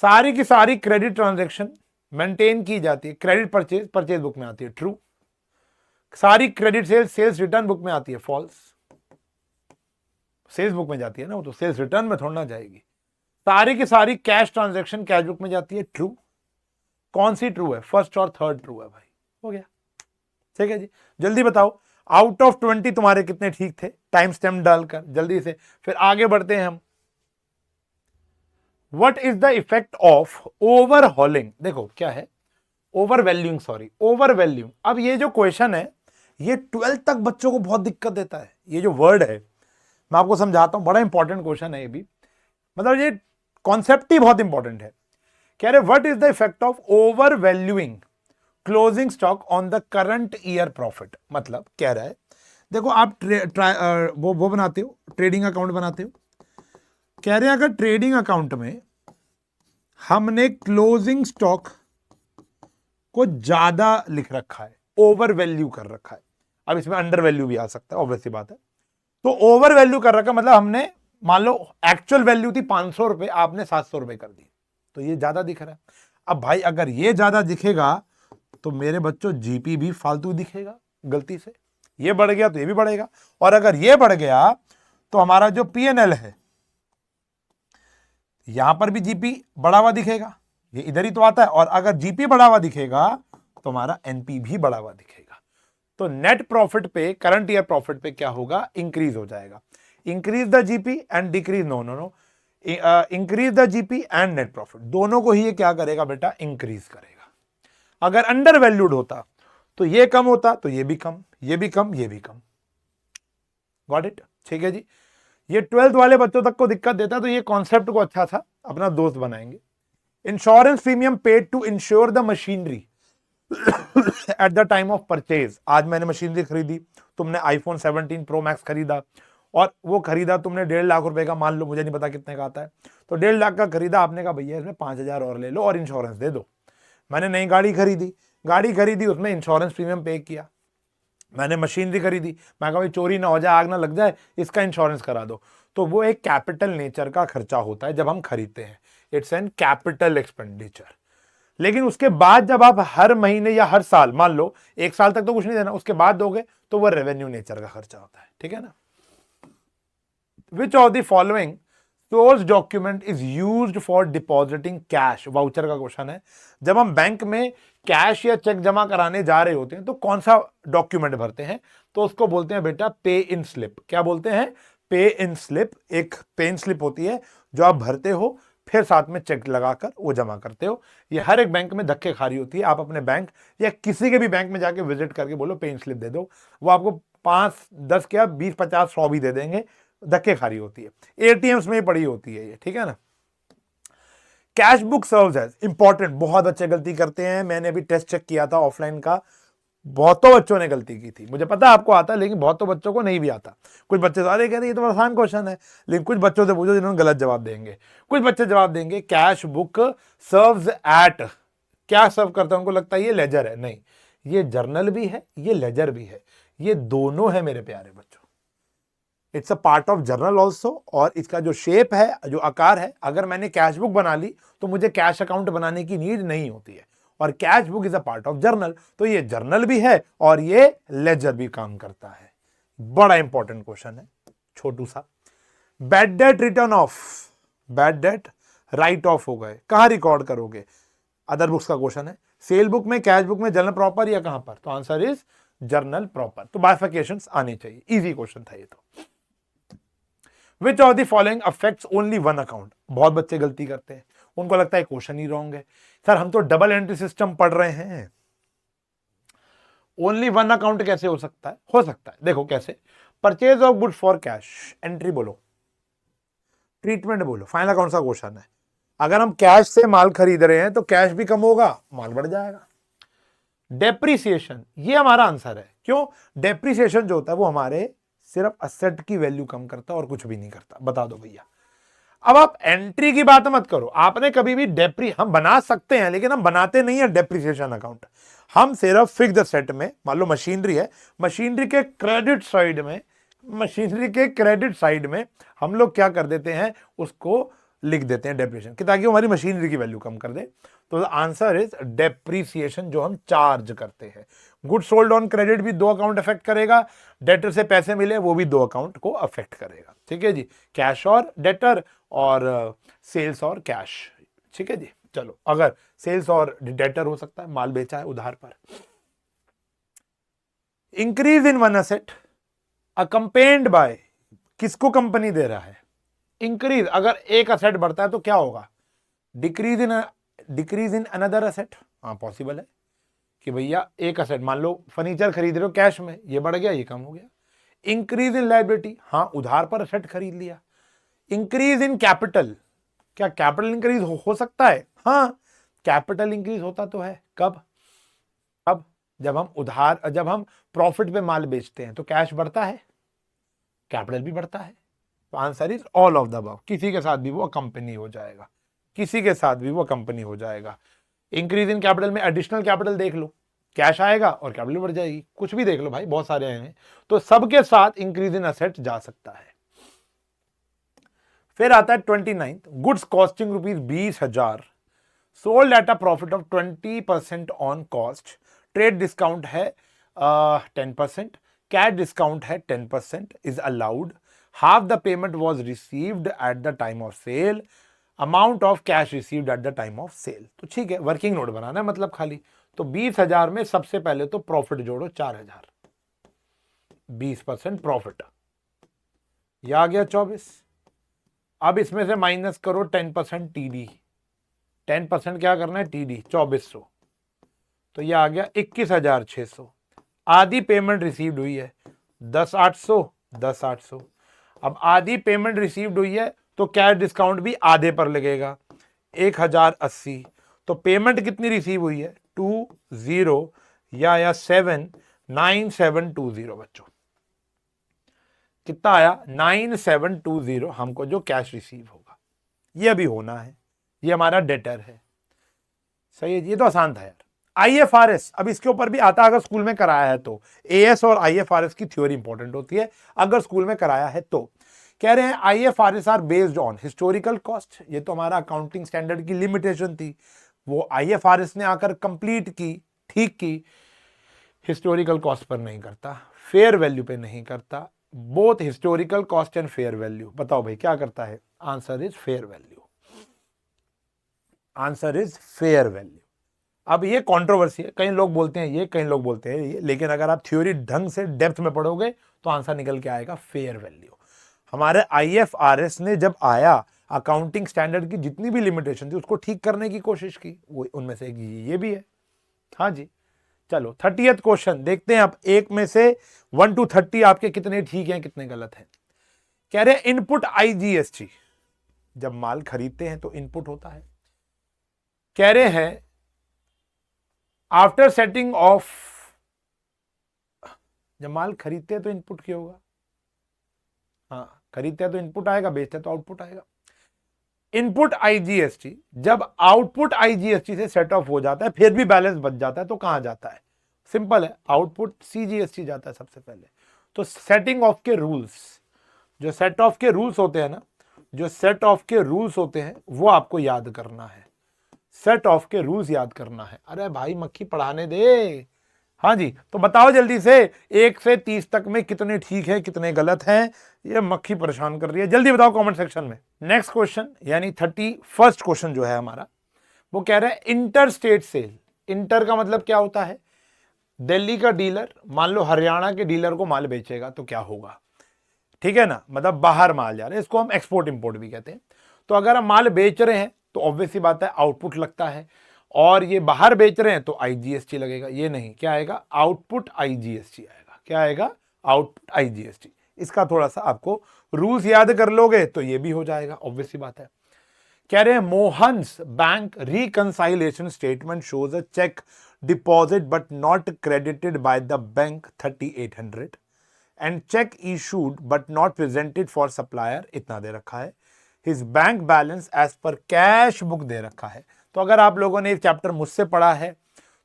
सारी की सारी क्रेडिट ट्रांजेक्शन मेंटेन की जाती है, क्रेडिट परचेज परचेज बुक में आती है, ट्रू। सारी credit sales sales return book में आती है, फॉल्स। सेल्स बुक में जाती है ना, वो तो सेल्स रिटर्न में थोड़ा ना जाएगी। सारी की सारी कैश ट्रांजैक्शन कैश बुक में जाती है, ट्रू। कौन सी ट्रू है, फर्स्ट और थर्ड ट्रू है भाई, हो गया। ठीक है जी, जल्दी बताओ आउट ऑफ 20 तुम्हारे कितने ठीक थे, टाइम स्टैम्प डालकर जल्दी से। फिर आगे बढ़ते हैं हम। What is the effect of overhauling, देखो क्या है, ओवरवैल्यूइंग, सॉरी ओवरवैल्यूइंग। अब ये जो क्वेश्चन है ये 12th तक बच्चों को बहुत दिक्कत देता है। ये जो वर्ड है मैं आपको समझाता हूं, बड़ा इंपॉर्टेंट क्वेश्चन है ये भी, मतलब ये कॉन्सेप्ट ही बहुत इंपॉर्टेंट है। कह रहे what is the effect of over valuing closing stock on the current year profit. मतलब कह रहा है देखो आप वो बनाते हो, ट्रेडिंग अकाउंट बनाते हो। कह रहे हैं अगर ट्रेडिंग अकाउंट में हमने क्लोजिंग स्टॉक को ज्यादा लिख रखा है, ओवर वैल्यू कर रखा है। अब इसमें अंडर वैल्यू भी आ सकता है, ऑब्वियस सी बात है। तो ओवर वैल्यू कर रखा मतलब हमने, मान लो एक्चुअल वैल्यू थी 500 रुपए, आपने 700 रुपए कर दी, तो ये ज्यादा दिख रहा है। अब भाई अगर ये ज्यादा दिखेगा तो मेरे बच्चों जीपी भी फालतू दिखेगा गलती से, ये बढ़ गया तो ये भी बढ़ेगा, और अगर ये बढ़ गया तो हमारा जो पीएनएल है यहां पर भी जीपी बढ़ा हुआ दिखेगा, ये इधर ही तो आता है, और अगर जीपी बढ़ा हुआ दिखेगा तो हमारा एनपी भी बढ़ा हुआ दिखेगा। तो नेट प्रॉफिट पे, करंट ईयर प्रॉफिट पे क्या होगा, इंक्रीज हो जाएगा। Increase the GP and decrease, no no no, increase the GP and net profit, दोनों को ही ये क्या करेगा बेटा, इंक्रीज करेगा। अगर अंडर वैल्यूड होता तो ये कम होता, तो ये भी कम, ये भी कम, ये भी कम। Got it? ठीक है जी। ये 12th वाले बच्चों तक को दिक्कत देता, तो ये कॉन्सेप्ट को अच्छा था अपना दोस्त बनाएंगे। Insurance premium paid to insure the machinery at the time of purchase. आज मैंने मशीनरी खरीदी, तुमने आईफोन 17 प्रो मैक्स खरीदा, और वो खरीदा तुमने 1.5 लाख रुपए का, मान लो, मुझे नहीं पता कितने का आता है, तो 1.5 लाख का खरीदा, आपने कहा भैया इसमें 5,000 और ले लो और इंश्योरेंस दे दो। मैंने नई गाड़ी खरीदी, उसमें इंश्योरेंस प्रीमियम पे किया। मैंने मशीनरी खरीदी, मैं कहा भाई चोरी ना हो जाए, आग ना लग जाए, इसका इंश्योरेंस करा दो। तो वो एक कैपिटल नेचर का खर्चा होता है जब हम खरीदते हैं, इट्स एन कैपिटल एक्सपेंडिचर। लेकिन उसके बाद जब आप हर महीने या हर साल, मान लो 1 साल तक तो कुछ नहीं देना, उसके बाद दोगे तो वो रेवेन्यू नेचर का खर्चा होता है। ठीक है ना? विच of the following source document is used for depositing cash? Voucher का क्वेश्चन है। जब हम बैंक में कैश या चेक जमा कराने जा रहे होते हैं तो कौन सा डॉक्यूमेंट भरते हैं? तो उसको बोलते हैं बेटा पे इन स्लिप। क्या बोलते हैं? पे इन स्लिप। एक पे इन स्लिप होती है जो आप भरते हो, फिर साथ में चेक लगाकर वो जमा करते हो। ये हर एक बैंक में धक्के खारी होती है। आप अपने बैंक या किसी के भी बैंक में जाके विजिट करके बोलो पे इन स्लिप दे दो, वो आपको 5, 10 क्या 20, 50, 100 भी दे देंगे। धक्के खारी होती है, एटीएम्स में ही पड़ी होती है ये। ठीक है ना? Cash book serves as, important, बहुत बच्चे गलती करते हैं। मैंने अभी टेस्ट चेक किया था ऑफलाइन का, बहुतों बच्चों ने गलती की थी। मुझे पता है आपको आता है, लेकिन बहुतों बच्चों को नहीं भी आता। कुछ बच्चे सारे कह रहे हैं ये तो आसान क्वेश्चन है, लेकिन कुछ बच्चों से पूछो जिन्होंने गलत जवाब देंगे। कुछ बच्चे जवाब देंगे कैश बुक सर्व्स एट, क्या सर्व करता है? उनको लगता है ये लेजर है। नहीं, ये जर्नल भी है, ये लेजर भी है, ये दोनों है मेरे प्यारे बच्चों। It's a part of journal also, और इसका जो शेप है, जो आकार है, अगर मैंने कैश बुक बना ली तो मुझे कैश अकाउंट बनाने की नीड नहीं होती है, और cash book is a part of journal, तो ये जर्नल भी है और ये लेजर भी काम करता है। बड़ा इंपॉर्टेंट क्वेश्चन है, छोटू सा। Bad debt return of, bad debt right of हो गए, कहां रिकॉर्ड करोगे? अदर बुक्स का क्वेश्चन है। सेल बुक में, कैश बुक में, जर्नल प्रॉपर या कहां पर? तो आंसर इज जर्नल प्रॉपर। तो बाइफिकेशंस आने चाहिए। इजी क्वेश्चन था ये तो। विच of the following affects only one account? बहुत बच्चे गलती करते हैं, उनको लगता है क्वेश्चन ही रॉन्ग है। सर हम तो डबल एंट्री सिस्टम पढ़ रहे हैं, ओनली वन अकाउंट कैसे हो सकता है? हो सकता है, देखो कैसे। Purchase of good for cash, entry बोलो, ट्रीटमेंट बोलो, फाइनल अकाउंट का क्वेश्चन है। अगर हम कैश से माल खरीद रहे हैं तो कैश भी कम होगा, माल बढ़ जाएगा। डेप्रीसिएशन, ये हमारा आंसर है। क्यों? डेप्रीसिएशन जो होता है वो हमारे सिर्फ असेट की वैल्यू कम करता है और कुछ भी नहीं करता। बता दो भैया। अब आप एंट्री की बात मत करो, आपने कभी भी हम बना सकते हैं लेकिन हम बनाते नहीं है डेप्रीसिएशन अकाउंट। हम सिर्फ फिक्स्ड असेट में, मान लो मशीनरी है, मशीनरी के क्रेडिट साइड में हम लोग क्या कर देते हैं, उसको लिख देते हैं डेप्रीसिएशन, कि ताकि हमारी मशीनरी की वैल्यू कम कर दे। तो आंसर इज डेप्रीसिएशन, जो हम चार्ज करते हैं। गुड सोल्ड ऑन क्रेडिट भी 2 अकाउंट अफेक्ट करेगा, डेटर से पैसे मिले वो भी 2 अकाउंट को अफेक्ट करेगा। ठीक है जी, कैश और डेटर, और सेल्स और कैश। ठीक है जी। चलो, अगर सेल्स और डेटर हो सकता है, माल बेचा है उधार पर। Increase in one asset accompanied by, किसको कंपनी दे रहा है? इंक्रीज, अगर एक असेट बढ़ता है तो क्या होगा? Decrease in another asset. हाँ, पॉसिबल है कि भैया एक असेट, मान लो फर्नीचर खरीद रहे हो कैश में, ये बढ़ गया, ये कम हो गया। इंक्रीज इन लायबिलिटी, हाँ उधार पर असेट खरीद लिया। इंक्रीज इन कैपिटल, क्या कैपिटल इंक्रीज हो सकता है? हाँ, कैपिटल इंक्रीज होता तो है। कब? अब जब हम प्रॉफिट पे माल बेचते हैं तो कैश बढ़ता है, कैपिटल भी बढ़ता है। तो answer is all of the above. किसी के साथ भी वो कंपनी हो जाएगा, किसी के साथ भी वो कंपनी हो जाएगा। इंक्रीज इन कैपिटल में एडिशनल कैपिटल देख लो, कैश आएगा और कैपिटल बढ़ जाएगी, कुछ भी देख लो भाई, बहुत सारे हैं। तो सबके साथ इंक्रीज इन असेट जा सकता है। फिर आता है 29, goods costing ₹20,000 sold at a profit of 20% on cost, trade discount है 10%, कैश डिस्काउंट है 10% is allowed, half the payment was received at the time of sale, amount of cash received at the time of sale. तो ठीक है, working note बनाना है मतलब खाली। तो 20,000 में सबसे पहले तो प्रॉफिट जोड़ो 4,000, 20% प्रॉफिट, यह आ गया 24। अब इसमें से माइनस करो 10% टीडी, 10% क्या करना है टीडी, 2400, तो ये आ गया 21,600। आधी पेमेंट रिसीव्ड हुई है 10,800, 10,800। अब आधी पेमेंट रिसीव्ड हुई है तो कैश डिस्काउंट भी आधे पर लगेगा 1,080। तो पेमेंट कितनी रिसीव हुई है 20 या 9720 बच्चों, कितना आया 9720 हमको जो कैश रिसीव होगा, ये अभी होना है, ये हमारा डेटर है। सही है, ये तो आसान था यार। आईएफआरएस, अब इसके ऊपर भी आता है अगर स्कूल में कराया है तो। एएस और आईएफआरएस की थ्योरी इंपॉर्टेंट होती है अगर स्कूल में कराया है तो। कह रहे हैं IFRS are based on historical cost, ये तो हमारा अकाउंटिंग स्टैंडर्ड की लिमिटेशन थी, वो आईएफआरएस ने आकर कंप्लीट की, ठीक की। हिस्टोरिकल कॉस्ट पर नहीं करता, फेयर वैल्यू पे नहीं करता, both historical cost and fair value. बताओ भाई क्या करता है, answer is fair value, answer is fair value. अब ये कंट्रोवर्सी है, कई लोग बोलते हैं ये, कई लोग बोलते हैं ये, लेकिन अगर आप थ्योरी ढंग से डेप्थ में पढ़ोगे तो आंसर निकल के आएगा फेयर वैल्यू। हमारे आईएफआरएस ने जब आया, अकाउंटिंग स्टैंडर्ड की जितनी भी लिमिटेशन थी उसको ठीक करने की कोशिश की, वो उनमें से एक ये भी है। हाँ जी, चलो 30th क्वेश्चन देखते हैं आप, एक में से 1 to 30 आपके कितने ठीक हैं कितने गलत हैं। कह रहे हैं इनपुट आईजीएसटी, जब माल खरीदते हैं तो इनपुट होता है। कह रहे हैं आफ्टर सेटिंग ऑफ, जब माल खरीदते हैं तो इनपुट क्या होगा, हाँ खरीदते हैं तो इनपुट आएगा, बेचते हैं तो आउटपुट आएगा। इनपुट आईजीएसटी जब आउटपुट आईजीएसटी से सेट ऑफ हो जाता है फिर भी बैलेंस बच जाता है तो कहां जाता है, सिंपल है, आउटपुट सीजीएसटी जाता है सबसे पहले। तो सेटिंग ऑफ के रूल्स, जो सेट ऑफ के रूल्स होते हैं ना, जो सेट ऑफ के रूल्स होते हैं वो आपको याद करना है, सेट ऑफ के रूल्स याद करना है। अरे भाई मक्खी पढ़ाने दे। हाँ जी, तो बताओ जल्दी से 1 से 30 तक में कितने ठीक है कितने गलत हैं, ये मक्खी परेशान कर रही है, जल्दी बताओ कमेंट सेक्शन में। नेक्स्ट क्वेश्चन यानी 31st क्वेश्चन जो है हमारा, वो कह रहा है इंटर स्टेट सेल। इंटर का मतलब क्या होता है, दिल्ली का डीलर मान लो हरियाणा के डीलर को माल बेचेगा तो क्या होगा, ठीक है ना, मतलब बाहर माल जा रहा है, इसको हम एक्सपोर्ट इंपोर्ट भी कहते हैं। तो अगर हम माल बेच रहे हैं तो ऑब्वियस सी बात है आउटपुट लगता है, और ये बाहर बेच रहे हैं तो आईजीएसटी लगेगा, ये नहीं, क्या आएगा आउटपुट आईजीएसटी आएगा, क्या आएगा आउटपुट आईजीएसटी। इसका थोड़ा सा आपको रूल्स याद कर लोगे तो ये भी हो जाएगा, ऑब्वियस सी बात है। कह रहे हैं Mohan's bank reconciliation statement shows a cheque deposit but not credited by the bank 3800 and cheque issued but not presented for supplier, इतना दे रखा है। His bank balance as per cash book दे रखा है। तो अगर आप लोगों ने एक चैप्टर मुझसे पढ़ा है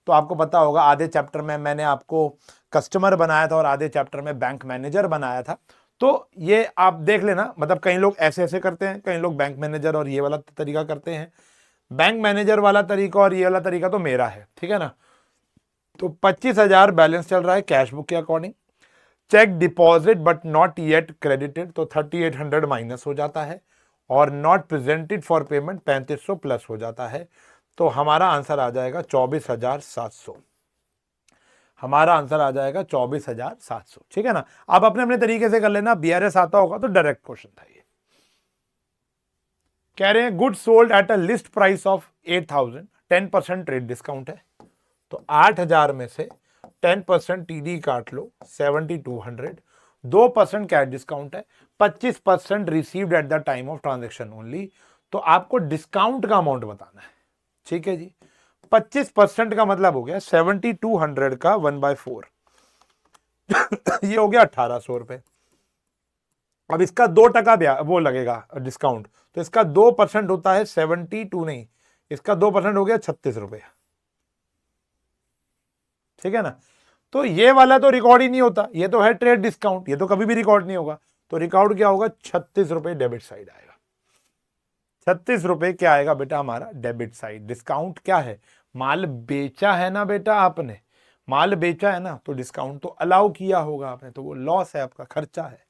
तो आपको पता होगा, आधे चैप्टर में मैंने आपको कस्टमर बनाया था और आधे चैप्टर में बैंक मैनेजर बनाया था। तो ये आप देख लेना, मतलब कई लोग ऐसे ऐसे करते हैं, कई लोग बैंक मैनेजर और ये वाला तरीका करते हैं। बैंक मैनेजर वाला तरीका और ये वाला तरीका तो मेरा है, ठीक है ना। तो 25,000 बैलेंस चल रहा है कैश बुक के according, cheque deposit but not yet credited तो 3800 माइनस हो जाता है, और not presented for payment 3500 plus हो जाता है। तो हमारा आंसर आ जाएगा 24,700, हमारा आंसर आ जाएगा 24,700, ठीक है ना। आप अपने अपने तरीके से कर लेना, बीआरएस आता होगा तो डायरेक्ट क्वेश्चन था ये। कह रहे हैं good sold at a list price of 8,000, 10% trade discount है। तो 8,000 में से 10% टीडी काट लो 7,200, 2% कैश डिस्काउंट है, 25% received at the time of transaction only. तो आपको डिस्काउंट का अमाउंट बताना है, ठीक है जी। 25% का मतलब हो गया 7,200 का 1/4 ये हो गया 1,800 रुपए। अब इसका 2% वो लगेगा डिस्काउंट, तो इसका 2% होता है 72, नहीं इसका 2% हो गया 36 रुपए, ठीक है ना। तो ये वाला तो रिकॉर्ड ही नहीं होता, ये तो है ट्रेड डिस्काउंट, ये तो कभी भी रिकॉर्ड नहीं होगा। तो रिकॉर्ड क्या होगा, 36 रुपए डेबिट साइड आएगा। 36 रुपए क्या आएगा बेटा हमारा डेबिट साइड। डिस्काउंट क्या है, माल बेचा है ना बेटा आपने, माल बेचा है ना, तो डिस्काउंट तो अलाउ किया होगा आपने, तो वो लॉस है, आपका खर्चा है।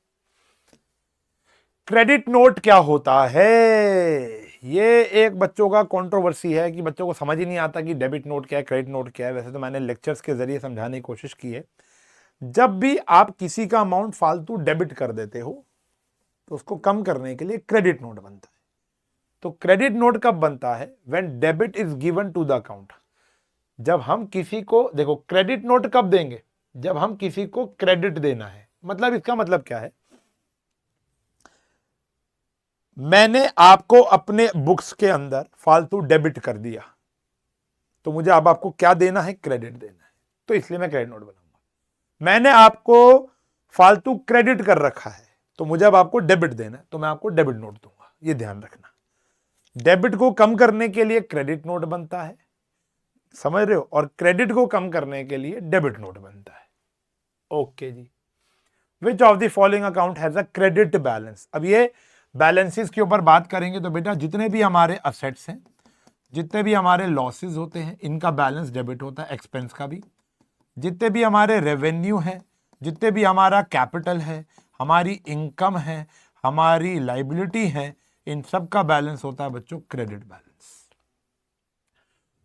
क्रेडिट नोट क्या होता है, ये एक बच्चों का कंट्रोवर्सी है कि बच्चों को समझ ही नहीं आता कि डेबिट नोट क्या है, क्रेडिट नोट क्या है। वैसे तो मैंने लेक्चर्स के जरिए समझाने की कोशिश की है। जब भी आप किसी का अमाउंट फालतू डेबिट कर देते हो तो उसको कम करने के लिए क्रेडिट नोट बनता है। तो क्रेडिट नोट कब बनता है, when debit is given to the account. जब हम किसी को, देखो क्रेडिट नोट कब देंगे, जब हम किसी को क्रेडिट देना है। मतलब इसका मतलब क्या है, मैंने आपको अपने बुक्स के अंदर फालतू डेबिट कर दिया, तो मुझे अब आपको क्या देना है, क्रेडिट देना है, तो इसलिए मैं क्रेडिट नोट बनाऊंगा। मैंने आपको फालतू क्रेडिट कर रखा है, तो मुझे अब आपको डेबिट देना है, तो मैं आपको डेबिट नोट दूंगा। ये ध्यान रखना, डेबिट को कम करने के लिए क्रेडिट नोट बनता है, समझ रहे हो, और क्रेडिट को कम करने के लिए डेबिट नोट बनता है। ओके जी। Which of the following account has a credit balance. अब ये बैलेंसेस के ऊपर बात करेंगे, तो बेटा जितने भी हमारे असेट्स हैं, जितने भी हमारे लॉसेस होते हैं, इनका बैलेंस डेबिट होता है, एक्सपेंस का भी। जितने भी हमारे रेवेन्यू है, जितने भी हमारा कैपिटल है, हमारी इनकम है, हमारी लाइबिलिटी है, इन सब का बैलेंस होता है बच्चों क्रेडिट बैलेंस।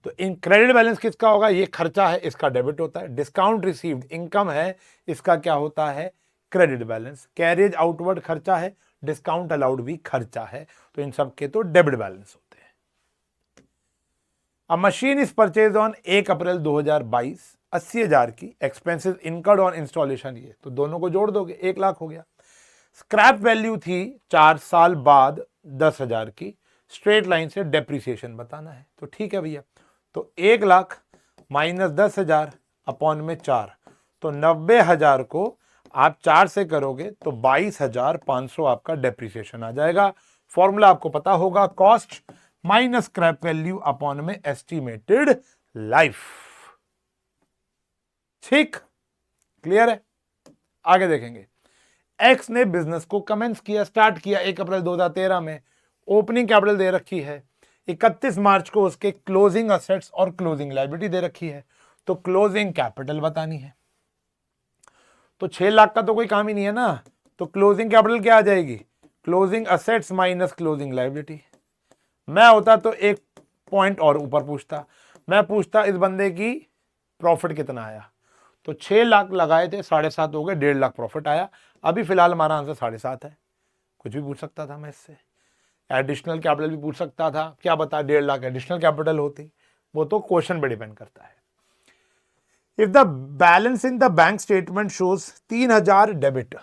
तो इन क्रेडिट बैलेंस किसका होगा, ये खर्चा है, इसका डेबिट होता है। डिस्काउंट रिसीव्ड इनकम है, इसका क्या होता है, क्रेडिट बैलेंस। कैरिज आउटवर्ड खर्चा है, डिस्काउंट अलाउड भी खर्चा है, तो इन सब के तो डेबिट बैलेंस होते हैं। अ मशीन इज परचेज ऑन 1 अप्रैल 2022, 80,000 की। एक्सपेंसेस इनकर्ड ऑन इंस्टॉलेशन, ये तो दोनों को जोड़ दोगे 1 लाख हो गया। स्क्रैप वैल्यू थी 4 साल बाद 10,000 की। स्ट्रेट लाइन से डेप्रिसिएशन बताना है, तो ठीक है भैया। तो 1 लाख माइनस 10,000 अपॉन में 4, तो 90,000 को आप 4 से करोगे तो 22,500 आपका डेप्रिसिएशन आ जाएगा। फॉर्मूला आपको पता होगा, cost minus scrap value upon में एस्टिमेटेड लाइफ। ठीक, क्लियर है। आगे देखेंगे, एक्स ने बिजनेस को कमेंस किया, स्टार्ट किया 1 अप्रैल 2013 में। ओपनिंग कैपिटल दे रखी है, 31 मार्च को उसके क्लोजिंग असेट्स और क्लोजिंग लायबिलिटी दे रखी है, तो क्लोजिंग कैपिटल बतानी है। तो 6 लाख का तो कोई काम ही नहीं है ना, तो क्लोजिंग कैपिटल क्या आ जाएगी, closing assets minus closing liability. मैं होता तो एक पॉइंट और ऊपर पूछता, मैं पूछता इस बंदे की प्रॉफिट कितना आया, तो 6 लाख लगाए थे, 7.5 हो गए, 1.5 लाख प्रॉफिट आया। अभी फिलहाल हमारा आंसर 7.5 है। कुछ भी पूछ सकता था मैं इससे, एडिशनल कैपिटल भी पूछ सकता था, क्या बता 1.5 लाख एडिशनल कैपिटल होती, वो तो क्वेश्चन पे डिपेंड करता है। If the balance in the bank statement shows 3,000 debit,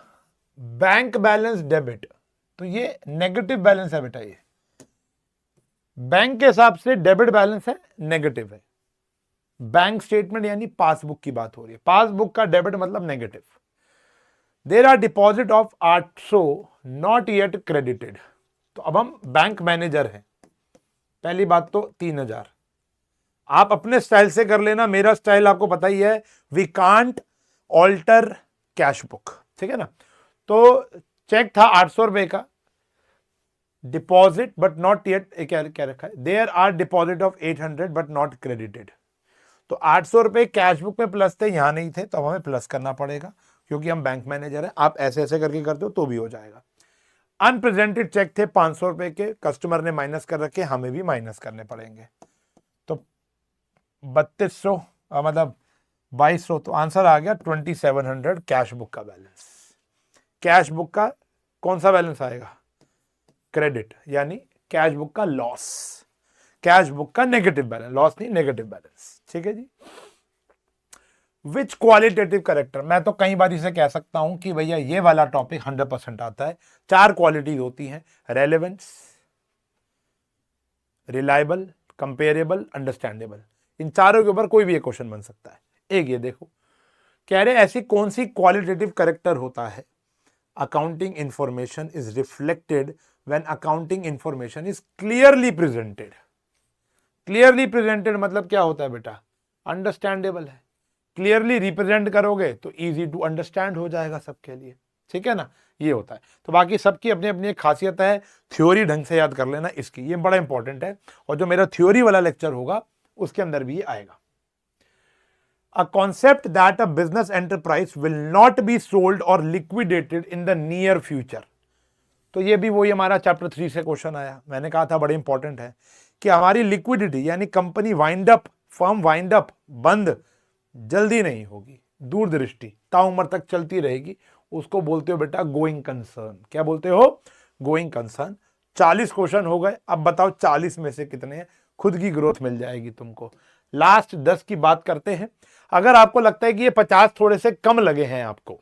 bank balance debit, तो ये नेगेटिव बैलेंस है बेटा। ये बैंक के हिसाब से डेबिट बैलेंस है, नेगेटिव है। बैंक स्टेटमेंट यानी पासबुक की बात हो रही है, पासबुक का डेबिट मतलब negative. There are deposit of 800 not yet credited, तो अब हम बैंक मैनेजर हैं। पहली बात तो 3,000 आप अपने स्टाइल से कर लेना, मेरा स्टाइल आपको पता ही है, we can't alter cash book, ठीक है ना। तो चेक था 800 रुपए का, डिपॉजिट बट नॉट येट, क्या रखा है, there are deposit of 800 but not credited. तो 800 रुपए कैश बुक में प्लस थे, यहां नहीं थे, तो हमें प्लस करना पड़ेगा क्योंकि हम बैंक मैनेजर हैं। आप ऐसे ऐसे करके करते हो तो भी हो जाएगा। अनप्रेजेंटेड चेक थे 500 रुपए के, कस्टमर ने माइनस कर रखे, हमें भी माइनस करने पड़ेंगे, तो 3200 मतलब 2200, तो आंसर आ गया 2700 कैश बुक का बैलेंस। कैश बुक का कौन सा बैलेंस आएगा, क्रेडिट, यानी कैश बुक का लॉस, कैश बुक का नेगेटिव बैलेंस, लॉस नहीं नेगेटिव बैलेंस, ठीक है जी। विच क्वालिटेटिव करेक्टर, मैं तो कई बार इसे कह सकता हूं कि भैया ये वाला टॉपिक 100% आता है। 4 क्वालिटीज होती हैं, रेलेवेंस, रिलायबल, कंपेरेबल, अंडरस्टैंडेबल। इन चारों के ऊपर कोई भी एक क्वेश्चन बन सकता है। एक ये देखो, कह रहे ऐसी कौन सी क्वालिटेटिव करेक्टर होता है, accounting information is reflected when accounting information is clearly presented. Clearly presented मतलब क्या होता है बेटा, अंडरस्टैंडेबल है। क्लियरली रिप्रेजेंट करोगे तो इजी टू अंडरस्टैंड हो जाएगा सबके लिए, ठीक है ना, ये होता है। तो बाकी सबकी अपनी अपनी एक खासियत है, थ्योरी ढंग से याद कर लेना इसकी, ये बड़ा इंपॉर्टेंट है। और जो मेरा थ्योरी वाला लेक्चर होगा उसके अंदर भी ये आएगा। A concept that a business enterprise will not be sold or liquidated in the near future। तो ये भी वही हमारा चैप्टर 3 से क्वेश्चन आया, मैंने कहा था बड़े इंपॉर्टेंट है कि हमारी लिक्विडिटी यानी company wind up, firm wind up, बंद जल्दी नहीं होगी, दूरदृष्टि ताउम्र तक चलती रहेगी, उसको बोलते हो बेटा गोइंग कंसर्न। क्या बोलते हो? Going concern. 40 क्वेश्चन हो गए, अब बताओ 40 में से कितने हैं? खुद की ग्रोथ मिल जाएगी तुमको। लास्ट 10 की बात करते हैं। अगर आपको लगता है कि ये 50 थोड़े से कम लगे हैं आपको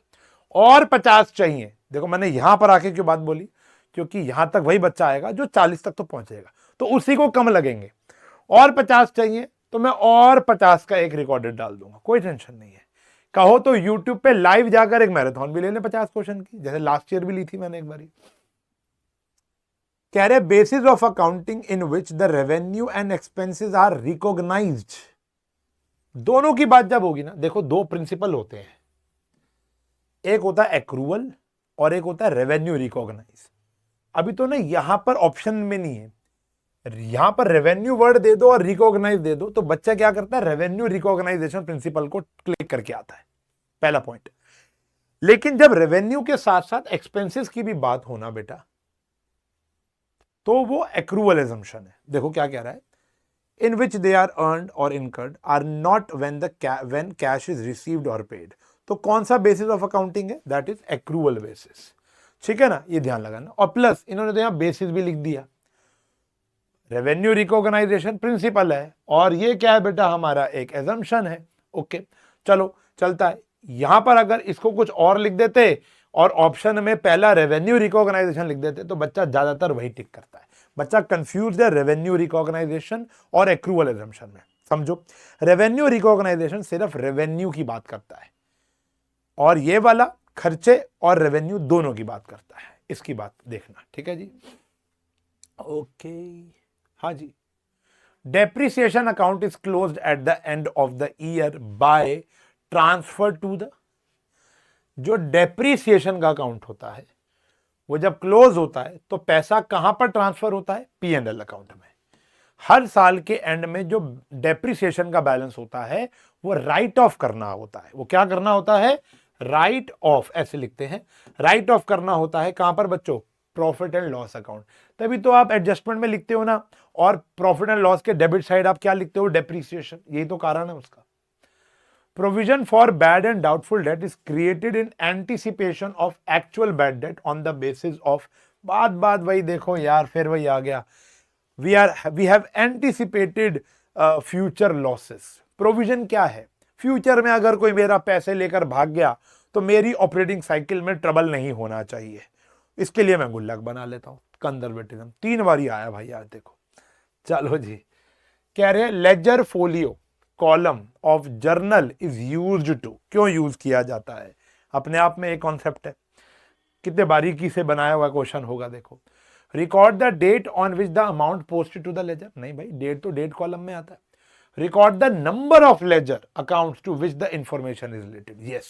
और 50 चाहिए, देखो मैंने यहां पर आके क्यों बात बोली, क्योंकि यहां तक वही बच्चा आएगा जो 40 तक तो पहुंचेगा, तो उसी को कम लगेंगे। और 50 चाहिए तो मैं और 50 का एक रिकॉर्डेड डाल दूंगा, कोई टेंशन नहीं है। कहो तो यूट्यूब पे लाइव जाकर एक मैराथन भी ले लें 50 क्वेश्चन की, जैसे लास्ट ईयर भी ली थी मैंने एक बारी। कह रहे basis of accounting in which the revenue and expenses are recognised. दोनों की बात जब होगी ना, देखो दो प्रिंसिपल होते हैं, एक होता है एक्रूवल और एक होता है रेवेन्यू रिकॉग्नाइज। अभी तो ना यहां पर ऑप्शन में नहीं है, यहां पर रेवेन्यू वर्ड दे दो और रिकॉग्नाइज दे दो तो बच्चा क्या करता है, रेवेन्यू रिकॉग्नाइजेशन प्रिंसिपल को क्लिक करके आता है, पहला पॉइंट। लेकिन जब रेवेन्यू के साथ साथ एक्सपेंसेस की भी बात होना बेटा, तो वो एक्रूवल एजम्पशन है। देखो क्या कह रहा है, in which they are earned or incurred are not when cash is received or paid। तो कौन सा बेसिस ऑफ अकाउंटिंग है? दैट इज एक्रूवल बेसिस, ठीक है ना, ये ध्यान लगाना। और प्लस इन्होंने तो यहां बेसिस भी लिख दिया, रेवेन्यू रिकॉग्नाइजेशन प्रिंसिपल है और ये क्या है बेटा, हमारा एक एजम्पशन है। ओके चलो चलता है। यहां पर अगर इसको कुछ और लिख देते और ऑप्शन में पहला रेवेन्यू रिकॉग्नाइजेशन लिख देते तो बच्चा ज्यादातर वही टिक करता है। बच्चा कंफ्यूज है रेवेन्यू रिकॉग्नाइजेशन और एक्रूवल एजम्पशन में। समझो, रेवेन्यू रिकॉग्नाइजेशन सिर्फ रेवेन्यू की बात करता है और ये वाला खर्चे और रेवेन्यू दोनों की बात करता है, इसकी बात देखना, ठीक है जी। ओके हाँ जी। Depreciation account is closed at the end of the year by transfer to the, जो डेप्रिसिएशन का अकाउंट होता है वो जब क्लोज होता है तो पैसा कहां पर ट्रांसफर होता है? P&L अकाउंट में। हर साल के एंड में जो डेप्रिसिएशन का बैलेंस होता है वो राइट ऑफ करना होता है। वो क्या करना होता है? राइट ऑफ, ऐसे लिखते हैं, राइट ऑफ करना होता है। कहां पर बच्चों? Profit and loss account. तभी तो आप एडजस्टमेंट में लिखते हो ना, और प्रॉफिट एंड लॉस के डेबिट साइड आप क्या लिखते हो? डेप्रिसिएशन। यही तो कारण है उसका। Provision for bad and doubtful debt is created in anticipation of actual bad debt on the basis of, बात वही देखो यार, फिर वही आ गया, we have anticipated future losses। Provision क्या है? फ्यूचर में अगर कोई मेरा पैसे लेकर भाग गया तो मेरी ऑपरेटिंग साइकिल में ट्रबल नहीं होना चाहिए, इसके लिए मैं गुल्लक बना लेता हूं। कंजर्वेटिज्म 3 बार ही आया भाई यार, देखो। चलो जी, कह रहे हैं ledger folio column of journal is used to, क्यों यूज किया जाता है? अपने आप में एक कॉन्सेप्ट है, कितने बारीकी से बनाया हुआ क्वेश्चन होगा। देखो, record the date on which the amount posted to the ledger. नहीं भाई, डेट तो डेट कॉलम में आता है। Record the number of ledger accounts to which the information is related. Yes,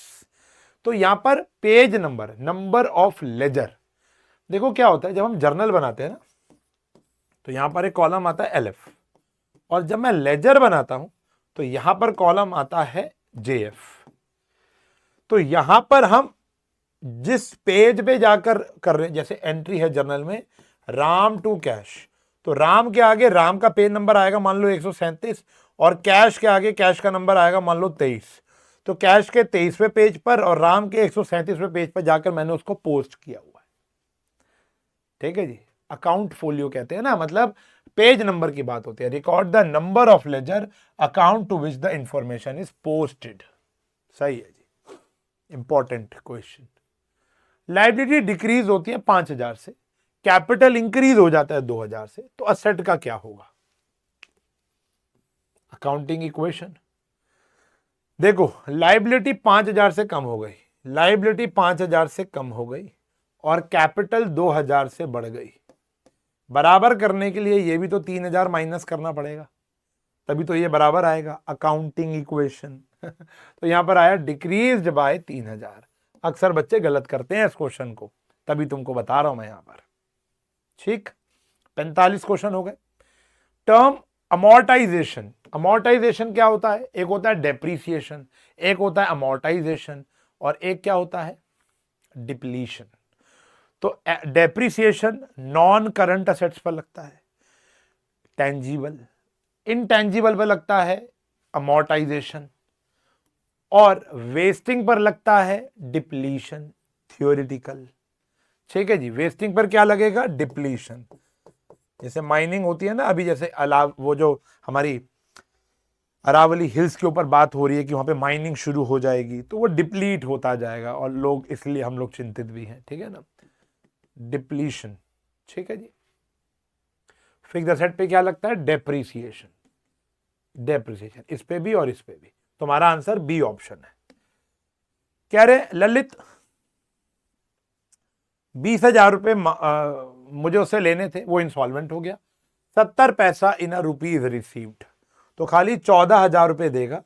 तो यहां पर page number, number of ledger. देखो क्या होता है, जब हम जर्नल बनाते हैं ना तो यहां पर एक कॉलम आता है LF, और जब मैं लेजर बनाता हूं तो यहां पर कॉलम आता है JF। तो यहां पर हम जिस पेज पे जाकर कर रहे हैं, जैसे एंट्री है जर्नल में राम टू कैश, तो राम के आगे राम का पेज नंबर आएगा मान लो 137, और कैश के आगे कैश का नंबर आएगा मान लो 23। तो कैश के 23वें पेज पर और राम के 137वें पेज पर जाकर मैंने उसको पोस्ट किया हुआ है, ठीक है जी। अकाउंट फोलियो कहते हैं ना, मतलब पेज नंबर की बात होती है। Record the number of ledger account to which the information is posted. सही है जी, इंपॉर्टेंट क्वेश्चन। लायबिलिटी डिक्रीज होती है 5000 से, कैपिटल इंक्रीज हो जाता है 2000 से, तो असेट का क्या होगा? अकाउंटिंग इक्वेशन देखो, लायबिलिटी 5000 से कम हो गई, लायबिलिटी 5000 से कम हो गई और कैपिटल 2000 से बढ़ गई। बराबर करने के लिए ये भी तो 3000 माइनस करना पड़ेगा, तभी तो ये बराबर आएगा। अकाउंटिंग इक्वेशन तो यहां पर आया डिक्रीज्ड बाय 3000। अक्सर बच्चे गलत करते हैं इस क्वेश्चन को, तभी तुमको बता रहा हूं मैं यहां पर। ठीक, 45 क्वेश्चन हो गए। टर्म अमोर्टाइजेशन, अमोर्टाइजेशन क्या होता है? एक होता है डेप्रीसिएशन, एक होता है अमोर्टाइजेशन, और एक क्या होता है? डिप्लीशन। तो डेप्रीसिएशन नॉन करंट असेट्स पर लगता है, टेंजिबल, इनटेंजिबल पर लगता है अमोर्टाइजेशन, और वेस्टिंग पर लगता है डिप्लीशन, थियोरिटिकल। ठीक है जी, वेस्टिंग पर क्या लगेगा? डिप्लीशन। जैसे माइनिंग होती है ना अभी, जैसे वो जो हमारी अरावली हिल्स के ऊपर बात हो रही है कि वहां पे माइनिंग शुरू हो जाएगी, तो वो डिप्लीट होता जाएगा, और लोग इसलिए हम लोग चिंतित भी हैं। ठीक है ना, डिप्लीशन। ठीक है जी। फिक्स्ड एसेट पे क्या लगता है? डेप्रीसिएशन, डेप्रीसिएशन, इस पे भी और इस पे भी। तुम्हारा आंसर बी ऑप्शन है। कह रहे ललित 20,000 रुपए मुझे उससे लेने थे, वो इंसॉल्वेंट हो गया, 70 पैसा इन अ रुपीज रिसीव्ड, तो खाली 14,000 रुपए देगा,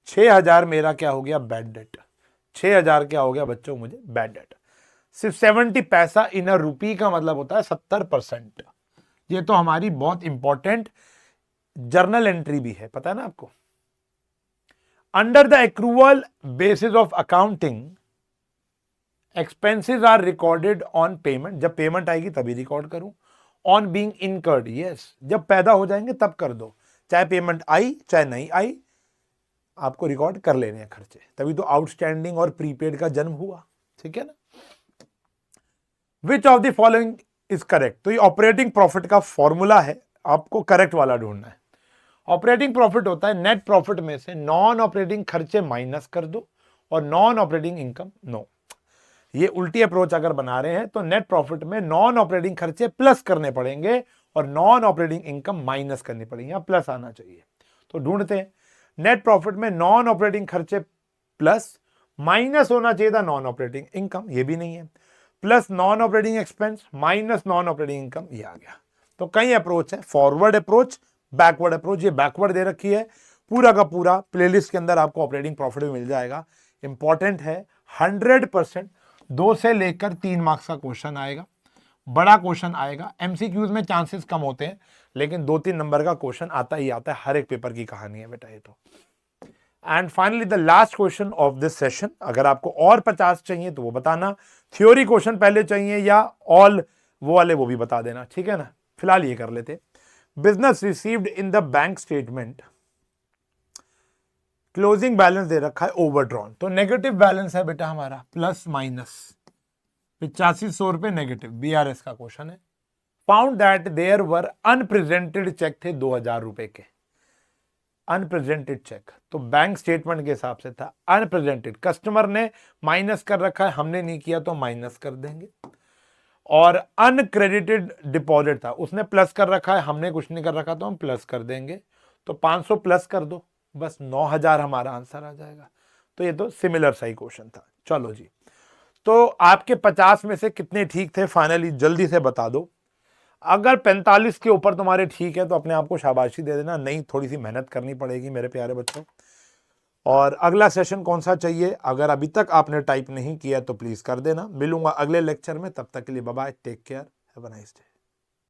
6,000 मेरा क्या हो गया? Bad debt. 6,000 क्या हो गया बच्चों? मुझे बैड डेट। सिर्फ 70 पैसा इन अ रुपी का मतलब होता है 70%। ये तो हमारी बहुत इंपॉर्टेंट जर्नल एंट्री भी है, पता है ना आपको। Under the accrual basis of accounting, expenses are recorded on payment, जब पेमेंट आएगी तभी रिकॉर्ड करूं। ऑन बीइंग इनकर्ड, यस, जब पैदा हो जाएंगे तब कर दो, चाहे पेमेंट आई चाहे नहीं आई, आपको रिकॉर्ड कर लेने हैं खर्चे, तभी तो आउटस्टैंडिंग और प्रीपेड का जन्म हुआ। ठीक है ना। विच of the following is correct? तो ये ऑपरेटिंग प्रॉफिट का फॉर्मूला है, आपको करेक्ट वाला ढूंढना है। ऑपरेटिंग प्रॉफिट होता है नेट प्रॉफिट में से नॉन ऑपरेटिंग खर्चे माइनस कर दो, और नॉन ऑपरेटिंग इनकम नो। ये उल्टी अप्रोच अगर बना रहे हैं तो नेट प्रॉफिट में नॉन ऑपरेटिंग खर्चे प्लस करने पड़ेंगे और नॉन ऑपरेटिंग इनकम माइनस करनी पड़ेगी, यहां प्लस आना चाहिए। तो ढूंढते हैं, नेट प्रॉफिट में नॉन ऑपरेटिंग खर्चे प्लस, माइनस होना चाहिए था नॉन ऑपरेटिंग इनकम, ये भी नहीं है, plus non operating expense minus non operating income, ये आ गया। तो कई अप्रोच है, फॉरवर्ड अप्रोच, बैकवर्ड अप्रोच। ये बैकवर्ड दे रखी है, पूरा का पूरा प्लेलिस्ट के अंदर आपको ऑपरेटिंग प्रॉफिट भी मिल जाएगा। इंपॉर्टेंट है, 100% 2 से लेकर 3 मार्क्स का क्वेश्चन आएगा, बड़ा क्वेश्चन आएगा। एमसीक्यूज में चांसेस कम होते हैं, लेकिन 2-3 नंबर का क्वेश्चन आता ही आता है, हर एक पेपर की कहानी है बेटा ये तो। And finally the last question of this session, अगर आपको और 50 चाहिए तो वो बताना, थ्योरी क्वेश्चन पहले चाहिए या ऑल वो वाले वो भी बता देना। ठीक है ना, फिलहाल ये कर लेते। Business received in the bank statement, closing balance दे रखा है ओवरड्रॉन, तो नेगेटिव बैलेंस है बेटा हमारा, प्लस माइनस 8500 रुपए नेगेटिव, बीआरएस का क्वेश्चन है। Found that there were unpresented cheque थे 2,000 रुपए के, अनप्रेजेंटेड चेक, तो बैंक स्टेटमेंट के हिसाब से था अनप्रेजेंटेड, कस्टमर ने माइनस कर रखा है, हमने नहीं किया तो माइनस कर देंगे। और अनक्रेडिटेड डिपॉजिट था, उसने प्लस कर रखा है, हमने कुछ नहीं कर रखा तो हम प्लस कर देंगे, तो 500 प्लस कर दो, बस 9,000 हमारा आंसर आ जाएगा। तो ये तो सिमिलर सही क्वेश्चन था। चलो जी, तो आपके 50 में से कितने ठीक थे फाइनली जल्दी से बता दो। अगर 45 के ऊपर तुम्हारे ठीक है तो अपने आप को शाबाशी दे देना, नहीं थोड़ी सी मेहनत करनी पड़ेगी मेरे प्यारे बच्चों। और अगला सेशन कौन सा चाहिए, अगर अभी तक आपने टाइप नहीं किया तो प्लीज कर देना। मिलूंगा अगले लेक्चर में, तब तक के लिए bye bye, take care, have a nice day.